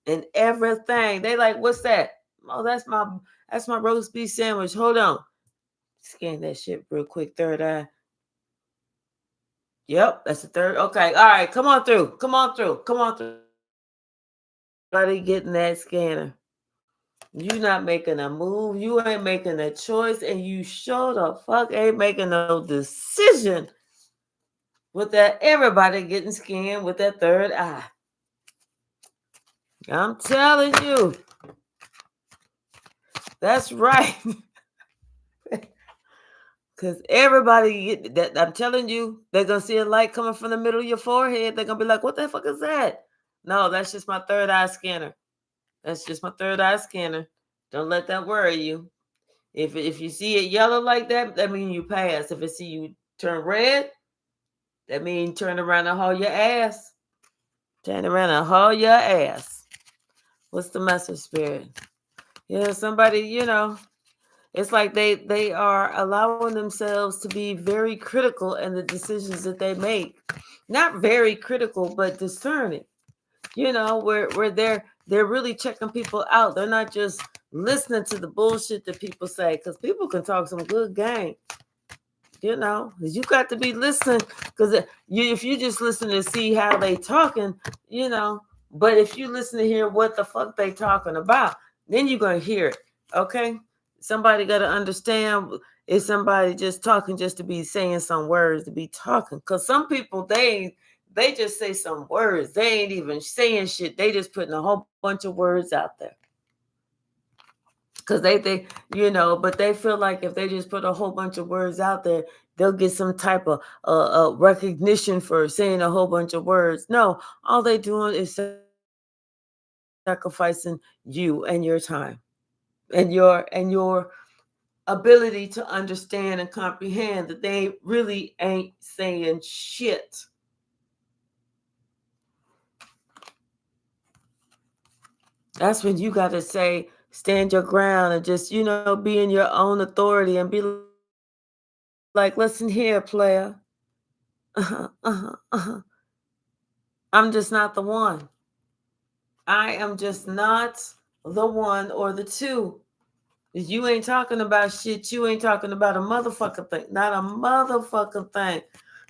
and everything. They like, what's that? Oh, that's my roast beef sandwich. Hold on. Scan that shit real quick. Third eye. Yep, that's the third. Okay, all right. Come on through. Everybody getting that scanner. You not making a move. You ain't making a choice, and you sure the fuck ain't making no decision with that. Everybody getting scanned with that third eye. I'm telling you. That's right. Because everybody get that. I'm telling you, they're going to see a light coming from the middle of your forehead. They're going to be like, what the fuck is that? No, that's just my third eye scanner. Don't let that worry you. If you see it yellow like that means you pass. If it see you turn red, that means turn around and haul your ass. Turn around and haul your ass. What's the message, Spirit? Yeah, somebody, it's like they are allowing themselves to be very critical in the decisions that they make. Not very critical, but discerning. Where they're really checking people out. They're not just listening to the bullshit that people say, because people can talk some good game. You got to be listening, because if you just listen to see how they talking, but if you listen to hear what the fuck they talking about, then you're gonna hear it. Okay, somebody got to understand if somebody just talking just to be saying some words to be talking, because some people they just say some words, they ain't even saying shit, they just putting a whole bunch of words out there, because but they feel like if they just put a whole bunch of words out there, they'll get some type of recognition for saying a whole bunch of words. No, all they doing is sacrificing you and your time and your ability to understand and comprehend that they really ain't saying shit. That's when you got to say, stand your ground and just, be in your own authority and be like, listen here, player. I'm just not the one. I am just not the one or the two. If you ain't talking about shit, you ain't talking about a motherfucking thing. Not a motherfucking thing.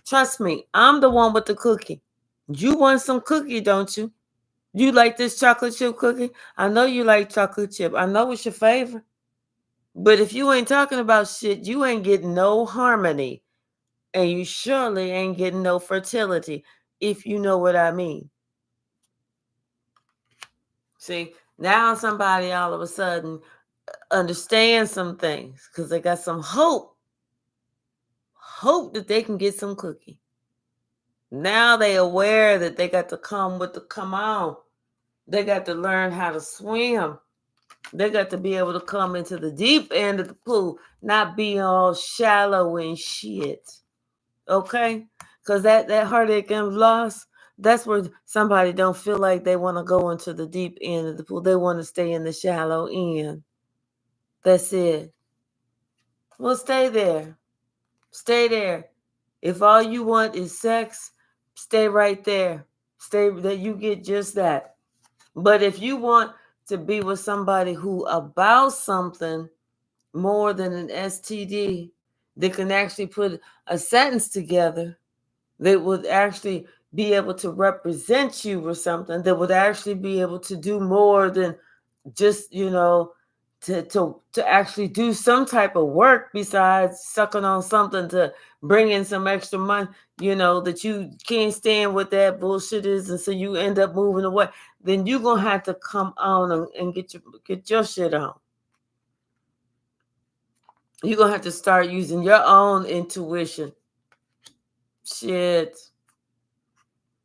Trust me, I'm the one with the cookie. You want some cookie, don't you? You like this chocolate chip cookie? I know you like chocolate chip. I know it's your favorite. But if you ain't talking about shit, you ain't getting no harmony. And you surely ain't getting no fertility, if you know what I mean. See, now somebody all of a sudden understands some things because they got some hope that they can get some cookie. Now they aware that they got to come on. They got to learn how to swim. They got to be able to come into the deep end of the pool, not be all shallow and shit. Okay? Because that heartache and loss, that's where somebody don't feel like they want to go into the deep end of the pool. They want to stay in the shallow end. That's it. Well, stay there. Stay there. If all you want is sex, stay right there. Stay that you get just that. But if you want to be with somebody who about something more than an STD, they can actually put a sentence together that would actually be able to represent you or something, that would actually be able to do more than just, to actually do some type of work besides sucking on something to bring in some extra money, that you can't stand what that bullshit is, and so you end up moving away, then you're gonna have to come on and get your shit on. You're gonna have to start using your own intuition. Shit.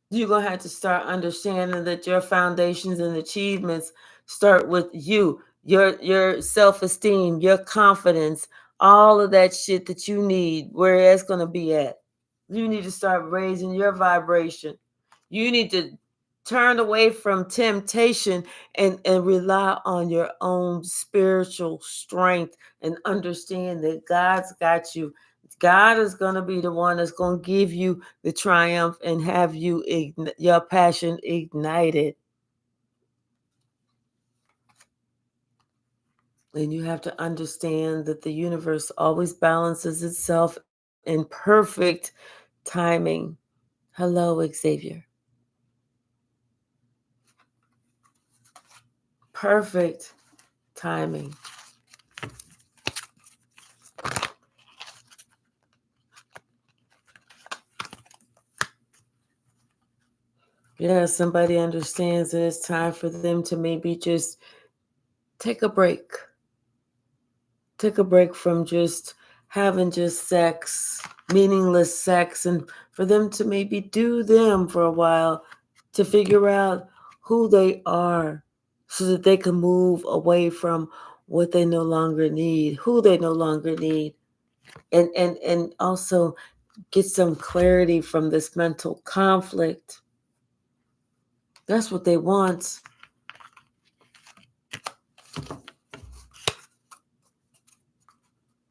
You're going to have to start understanding that your foundations and achievements start with you, your self-esteem, your confidence, all of that shit that you need, where it's going to be at. You need to start raising your vibration. You need to turn away from temptation and rely on your own spiritual strength and understand that God's got you. God is going to be the one that's going to give you the triumph and have your passion ignited. And you have to understand that the universe always balances itself in perfect timing. Hello, Xavier. Perfect timing. Yeah, somebody understands that it's time for them to maybe just take a break. Take a break from just having just sex, meaningless sex, and for them to maybe do them for a while to figure out who they are so that they can move away from what they no longer need, who they no longer need, and also get some clarity from this mental conflict. That's what they want.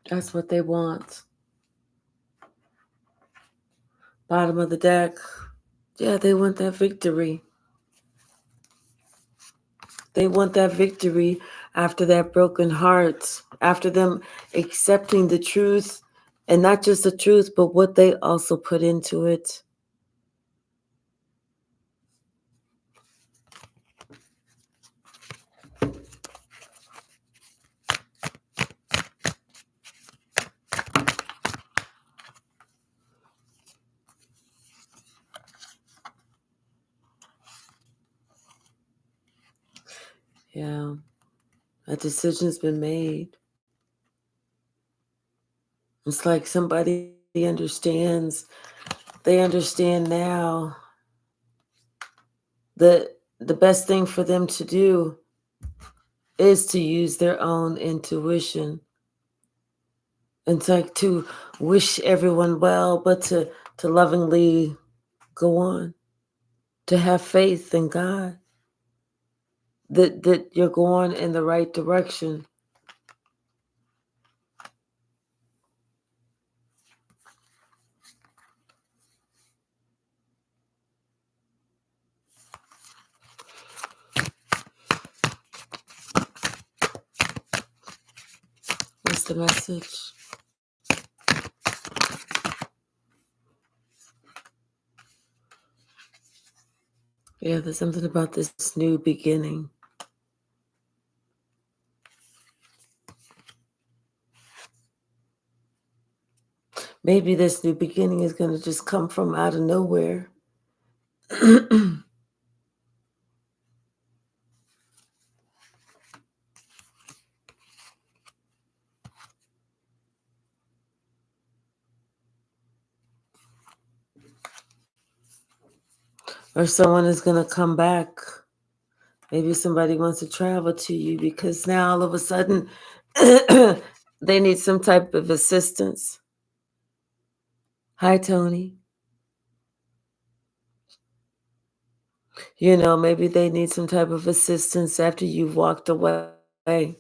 That's what they want. Bottom of the deck. Yeah, they want that victory. They want that victory after that broken heart, after them accepting the truth, and not just the truth, but what they also put into it. Yeah, a decision's been made. It's like somebody understands. They understand now that the best thing for them to do is to use their own intuition. It's like to wish everyone well, but to lovingly go on, to have faith in God, that you're going in the right direction. What's the message? Yeah, there's something about this new beginning. Maybe this new beginning is going to just come from out of nowhere. Or someone is going to come back. Maybe somebody wants to travel to you because now all of a sudden they need some type of assistance. Hi, Tony. You know, maybe they need some type of assistance after you've walked away.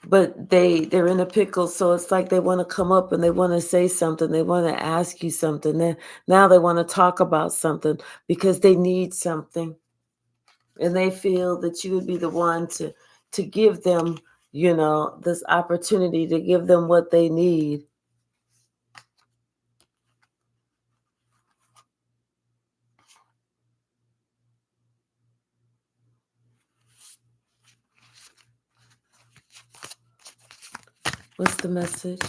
But they're in a pickle, so it's like they want to come up and they want to say something. They want to ask you something. Now they want to talk about something because they need something. And they feel that you would be the one to give them, you know, this opportunity to give them what they need. What's the message?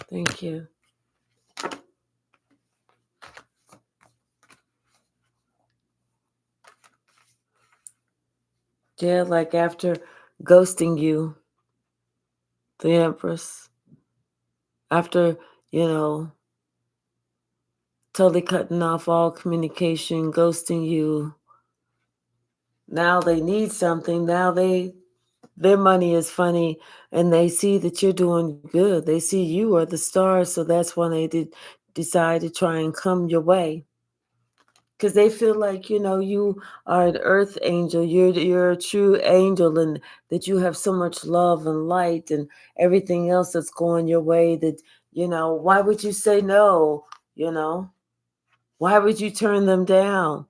Thank you. Yeah, like after ghosting you, the Empress, after, you know, totally cutting off all communication, ghosting you, now they need something. Now their money is funny, and they see that you're doing good. They see you are the star, so that's when they decide to try and come your way. Because they feel like, you know, you are an earth angel. You're a true angel, and that you have so much love and light and everything else that's going your way. That, you know, why would you say no? You know, why would you turn them down?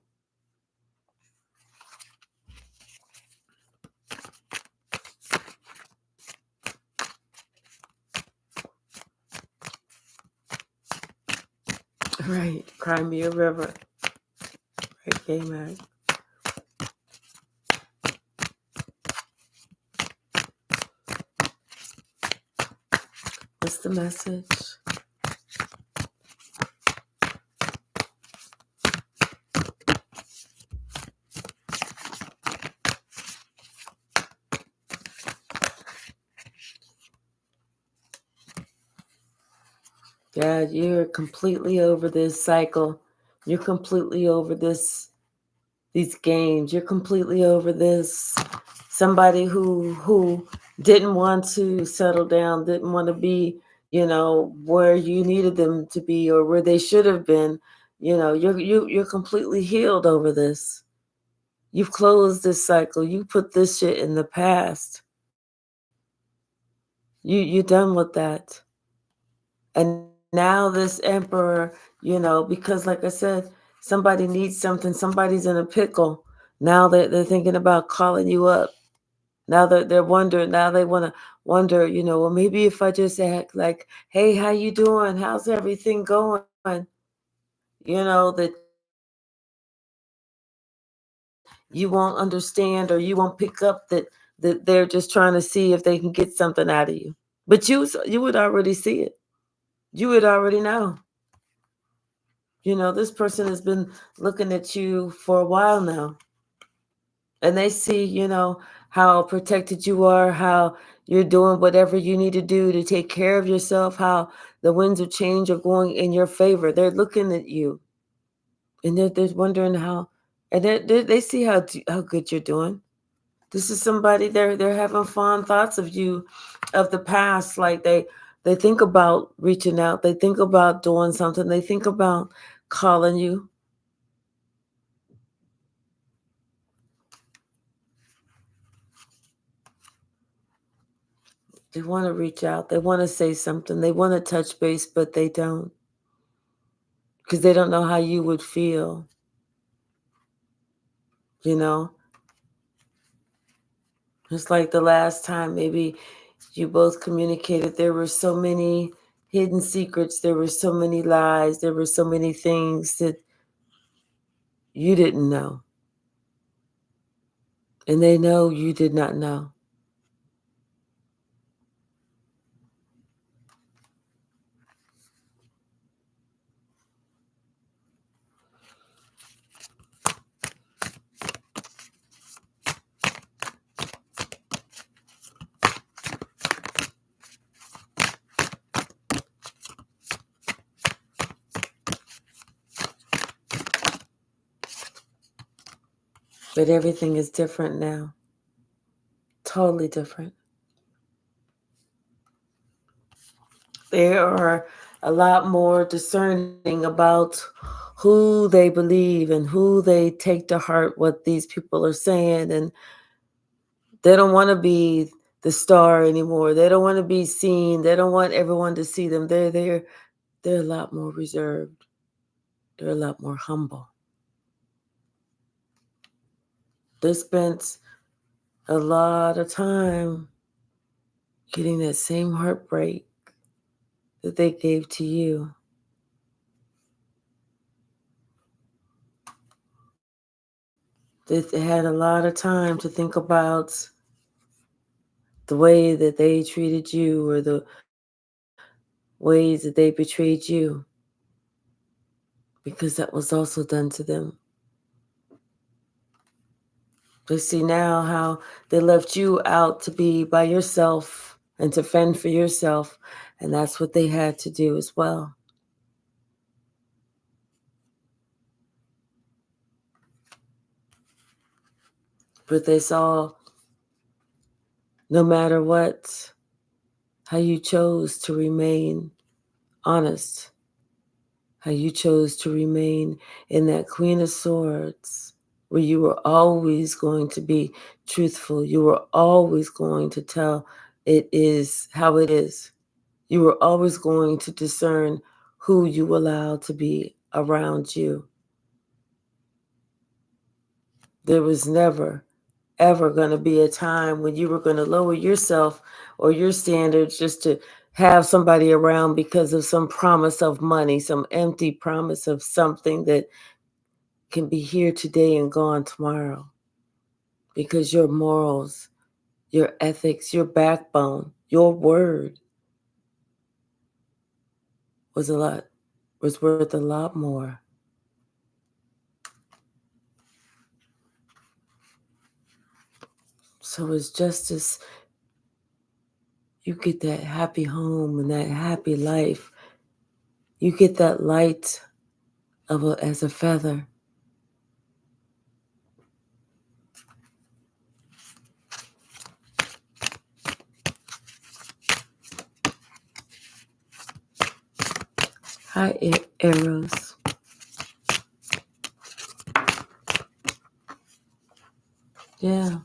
Right, Crimea River. Right, K-Mac. What's the message? Yeah, you're completely over this cycle. You're completely over these games. You're completely over this. Somebody who didn't want to settle down, didn't want to be, where you needed them to be or where they should have been. You're completely healed over this. You've closed this cycle. You put this shit in the past. You're done with that. And now this emperor, because like I said, somebody needs something, somebody's in a pickle. Now they're thinking about calling you up. Now they're wondering, now they want to wonder, well, maybe if I just act like, hey, how you doing? How's everything going? That you won't understand or you won't pick up that they're just trying to see if they can get something out of you. But you would already see it. You would already know. This person has been looking at you for a while now. And they see, how protected you are, how you're doing whatever you need to do to take care of yourself, how the winds of change are going in your favor. They're looking at you and they're wondering how, and they see how good you're doing. This is somebody they're having fond thoughts of you, of the past. Like they think about reaching out. They think about doing something. They think about calling you. They want to reach out. They want to say something. They want to touch base, but they don't because they don't know how you would feel. You know, it's like the last time maybe you both communicated. There were so many hidden secrets. There were so many lies. There were so many things that you didn't know. And they know you did not know. But everything is different now. Totally different. They are a lot more discerning about who they believe and who they take to heart what these people are saying. And they don't want to be the star anymore. They don't want to be seen. They don't want everyone to see them. They're a lot more reserved. They're a lot more humble. They spent a lot of time getting that same heartbreak that they gave to you. They had a lot of time to think about the way that they treated you or the ways that they betrayed you, because that was also done to them. They see now how they left you out to be by yourself and to fend for yourself, and that's what they had to do as well. But they saw, no matter what, how you chose to remain honest, how you chose to remain in that Queen of Swords, where you were always going to be truthful. You were always going to tell it is how it is. You were always going to discern who you allowed to be around you. There was never, ever going to be a time when you were going to lower yourself or your standards just to have somebody around because of some promise of money, some empty promise of something that can be here today and gone tomorrow. Because your morals, your ethics, your backbone, your word was worth a lot more. So it's just as you get that happy home and that happy life, you get that light as a feather. Hi, arrows. Yeah.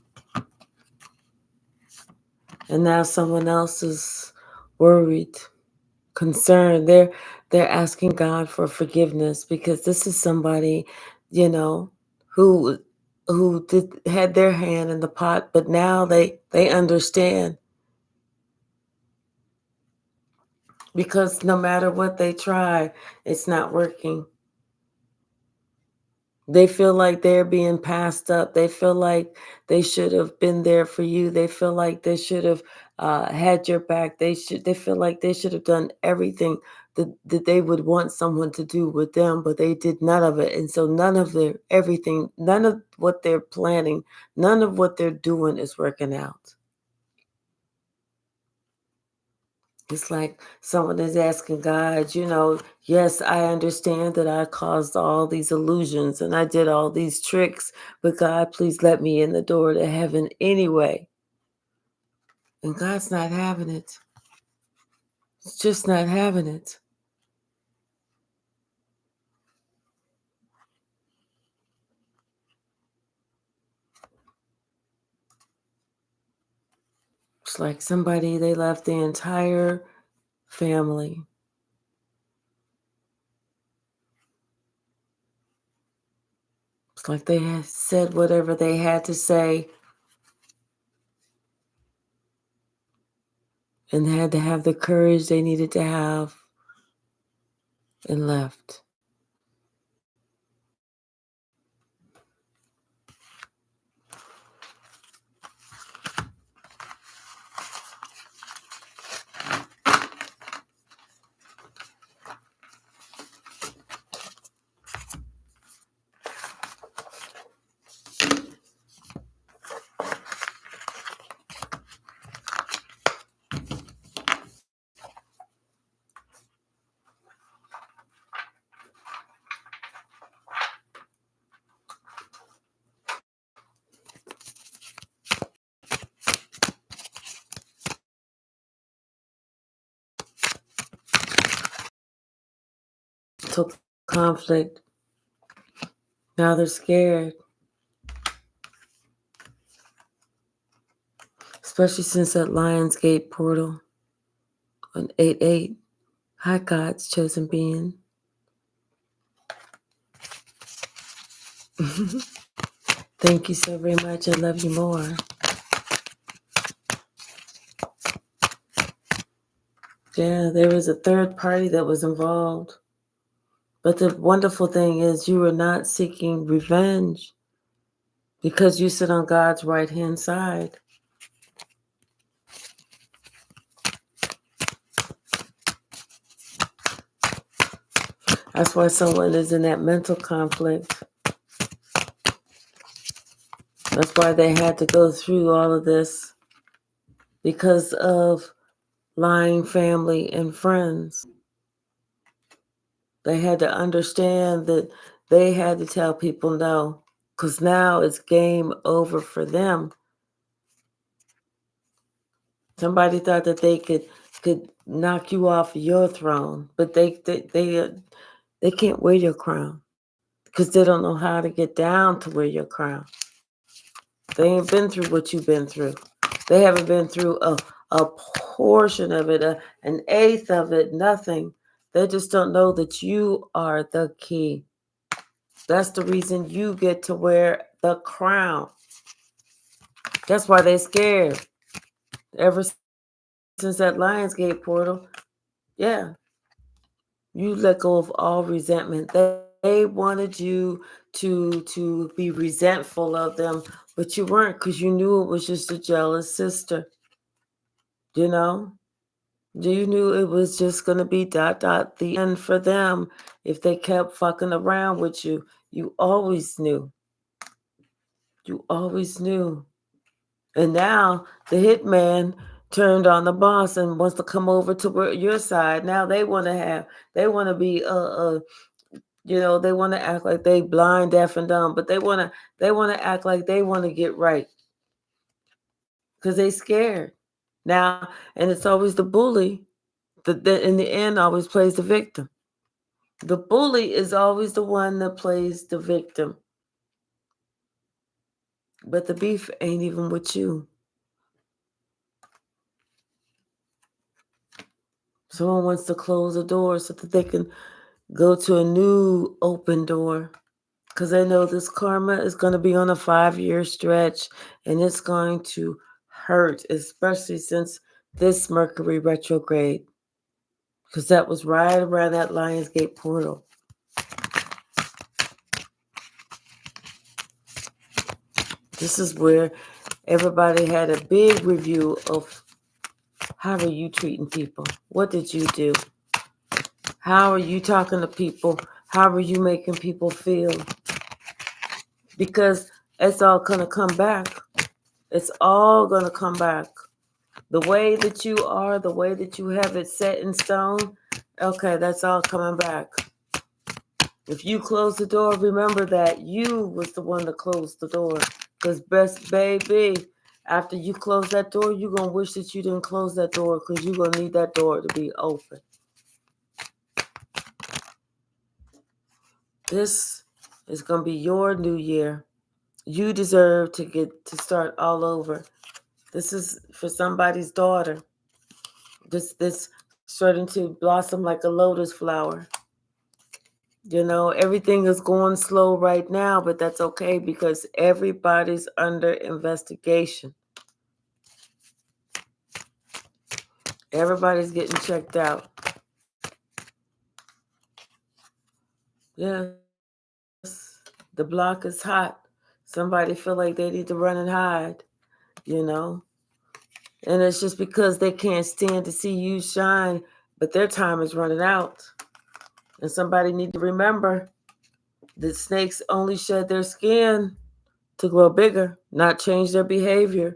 And now someone else is worried, concerned. They're asking God for forgiveness because this is somebody, you know, who had their hand in the pot, but now they understand, because no matter what they try, it's not working. They feel like they're being passed up. They feel like they should have been there for you. They feel like they should have had your back. They feel like they should have done everything that they would want someone to do with them, but they did none of it. And so none of their everything, none of what they're planning, none of what they're doing is working out. It's like someone is asking God, yes, I understand that I caused all these illusions and I did all these tricks, but God, please let me in the door to heaven anyway. And God's not having it. It's just not having it. It's like somebody, they left the entire family. It's like they had said whatever they had to say and had to have the courage they needed to have and left. Took conflict. Now they're scared. Especially since that Lionsgate portal on 8-8. Hi, God's chosen being. Thank you so very much. I love you more. Yeah, there was a third party that was involved. But the wonderful thing is you are not seeking revenge because you sit on God's right-hand side. That's why someone is in that mental conflict. That's why they had to go through all of this, because of lying family and friends. They had to understand that they had to tell people no, because now it's game over for them. Somebody thought that they could knock you off your throne, but they can't wear your crown because they don't know how to get down to wear your crown. They ain't been through what you've been through. They haven't been through a portion of it, an eighth of it, nothing. They just don't know that you are the key. That's the reason you get to wear the crown. That's why they're scared. Ever since that Lionsgate portal, yeah, you let go of all resentment. They wanted you to be resentful of them, but you weren't, because you knew it was just a jealous sister. You know? You knew it was just going to be the end for them if they kept fucking around with you. You always knew. You always knew. And now the hitman turned on the boss and wants to come over to your side. Now they want to be They want to act like they blind, deaf, and dumb, but they want to act like they want to get right because they scared. Now, and it's always the bully that in the end always plays the victim. The bully is always the one that plays the victim. But the beef ain't even with you. Someone wants to close the door so that they can go to a new open door. Because they know this karma is going to be on a 5-year stretch and it's going to hurt, especially since this Mercury retrograde. Because that was right around that Lionsgate portal. This is where everybody had a big review of how are you treating people? What did you do? How are you talking to people? How are you making people feel? Because it's all going to come back. It's all going to come back. The way that you are, the way that you have it set in stone, okay, that's all coming back. If you close the door, remember that you was the one that closed the door. Because best baby, after you close that door, you're going to wish that you didn't close that door because you're going to need that door to be open. This is going to be your new year. You deserve to get to start all over. This is for somebody's daughter. This starting to blossom like a lotus flower. Everything is going slow right now, but that's okay because everybody's under investigation. Everybody's getting checked out. Yes, the block is hot. Somebody feel like they need to run and hide, you know. And it's just because they can't stand to see you shine, but their time is running out. And somebody need to remember that snakes only shed their skin to grow bigger, not change their behavior.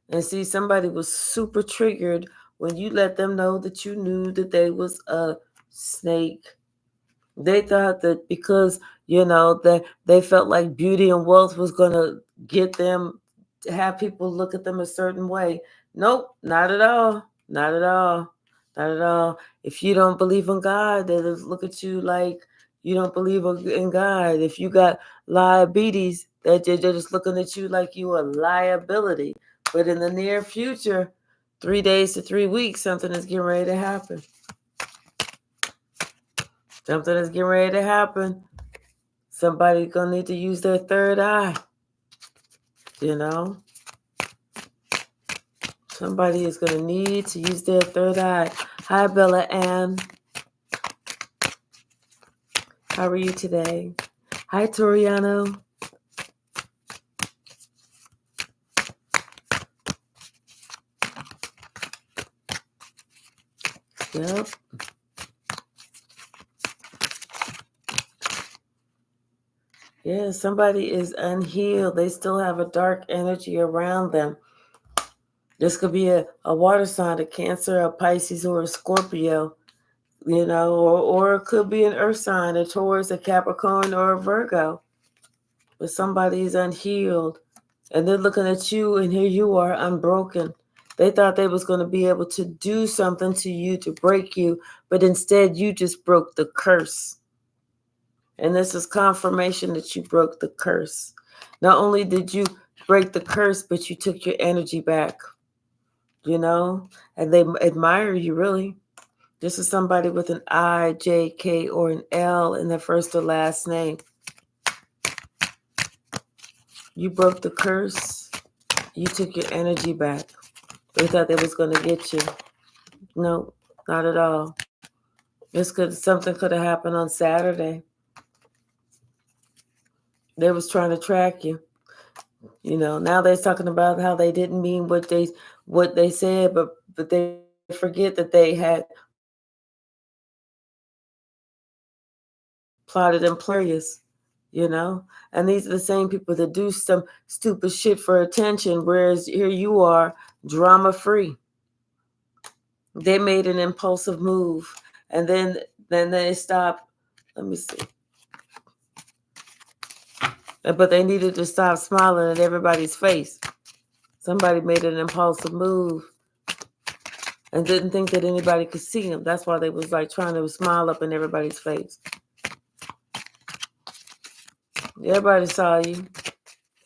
And see, somebody was super triggered when you let them know that you knew that they was a snake. They thought that because, that they felt like beauty and wealth was going to get them to have people look at them a certain way. Nope, not at all. Not at all. Not at all. If you don't believe in God, they just look at you like you don't believe in God. If you got liabilities, they're just looking at you like you a liability. But in the near future, 3 days to 3 weeks, something is getting ready to happen. Something is getting ready to happen. Somebody's going to need to use their third eye. Somebody is going to need to use their third eye. Hi, Bella Ann. How are you today? Hi, Toriano. Yep. Yeah, somebody is unhealed. They still have a dark energy around them. This could be a water sign, a Cancer, a Pisces, or a Scorpio, or it could be an earth sign, a Taurus, a Capricorn, or a Virgo. But somebody is unhealed, and they're looking at you, and here you are, unbroken. They thought they was going to be able to do something to you to break you, but instead you just broke the curse. And this is confirmation that you broke the curse. Not only did you break the curse, but you took your energy back, and they admire you, really. This is somebody with an I, J, K, or an L in their first or last name. You broke the curse. You took your energy back. They thought they was going to get you. No, not at all. Something could have happened on Saturday. They was trying to track you. Now they're talking about how they didn't mean what they said, but they forget that they had plotted and planned, and these are the same people that do some stupid shit for attention, whereas here you are, drama free. They made an impulsive move, and then they stopped. Let me see. But they needed to stop smiling at everybody's face. Somebody made an impulsive move and didn't think that anybody could see them. That's why they was like trying to smile up in everybody's face. Everybody saw you,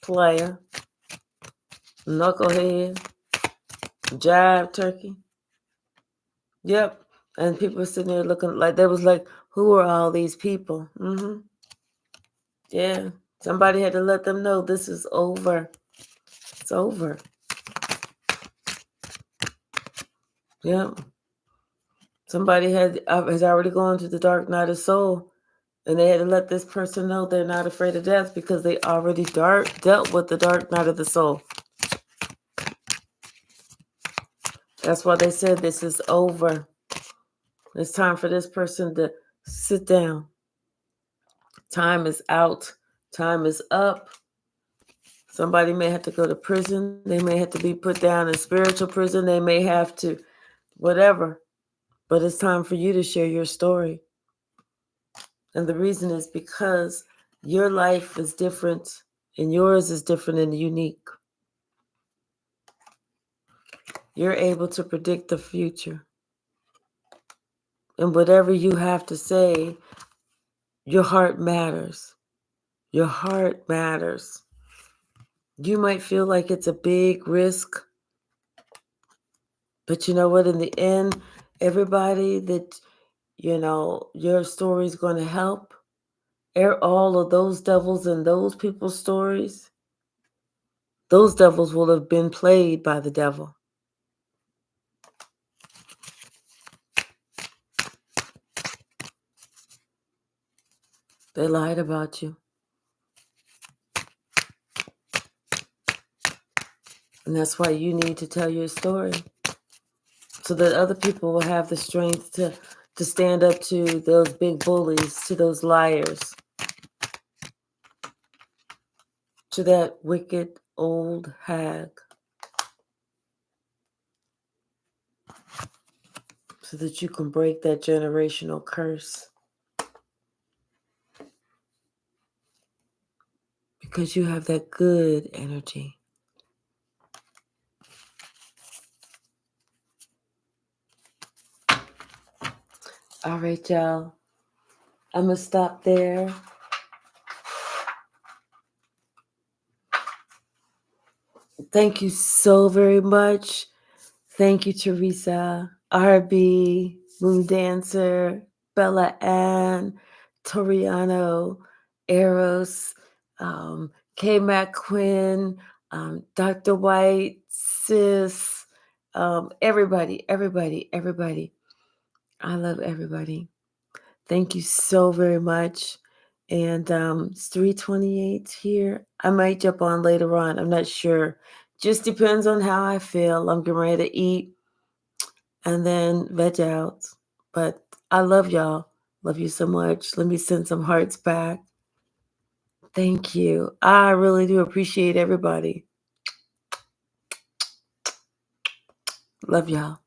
player, knucklehead, jive turkey. Yep. And people were sitting there looking like they was like, who are all these people? Yeah. Somebody had to let them know this is over. It's over. Yep. Somebody has already gone to the dark night of soul, and they had to let this person know they're not afraid of death because they already dealt with the dark night of the soul. That's why they said this is over. It's time for this person to sit down. Time is out. Time is up. Somebody may have to go to prison. They may have to be put down in spiritual prison. They may have to whatever. But it's time for you to share your story. And the reason is because your life is different and yours is different and unique. You're able to predict the future. And whatever you have to say, your heart matters. Your heart matters. You might feel like it's a big risk, but you know what? In the end, everybody that, your story is going to help, all of those devils in those people's stories, those devils will have been played by the devil. They lied about you. And that's why you need to tell your story, so that other people will have the strength to stand up to those big bullies, to those liars, to that wicked old hag, so that you can break that generational curse. Because you have that good energy. All right, y'all. I'm going to stop there. Thank you so very much. Thank you, Teresa, RB, Moon Dancer, Bella Ann, Toriano, Eros, K. Mac Quinn, Dr. White, Sis, everybody. I love everybody. Thank you so very much. And it's 3:28 here. I might jump on later on. I'm not sure. Just depends on how I feel. I'm getting ready to eat and then veg out. But I love y'all. Love you so much. Let me send some hearts back. Thank you. I really do appreciate everybody. Love y'all.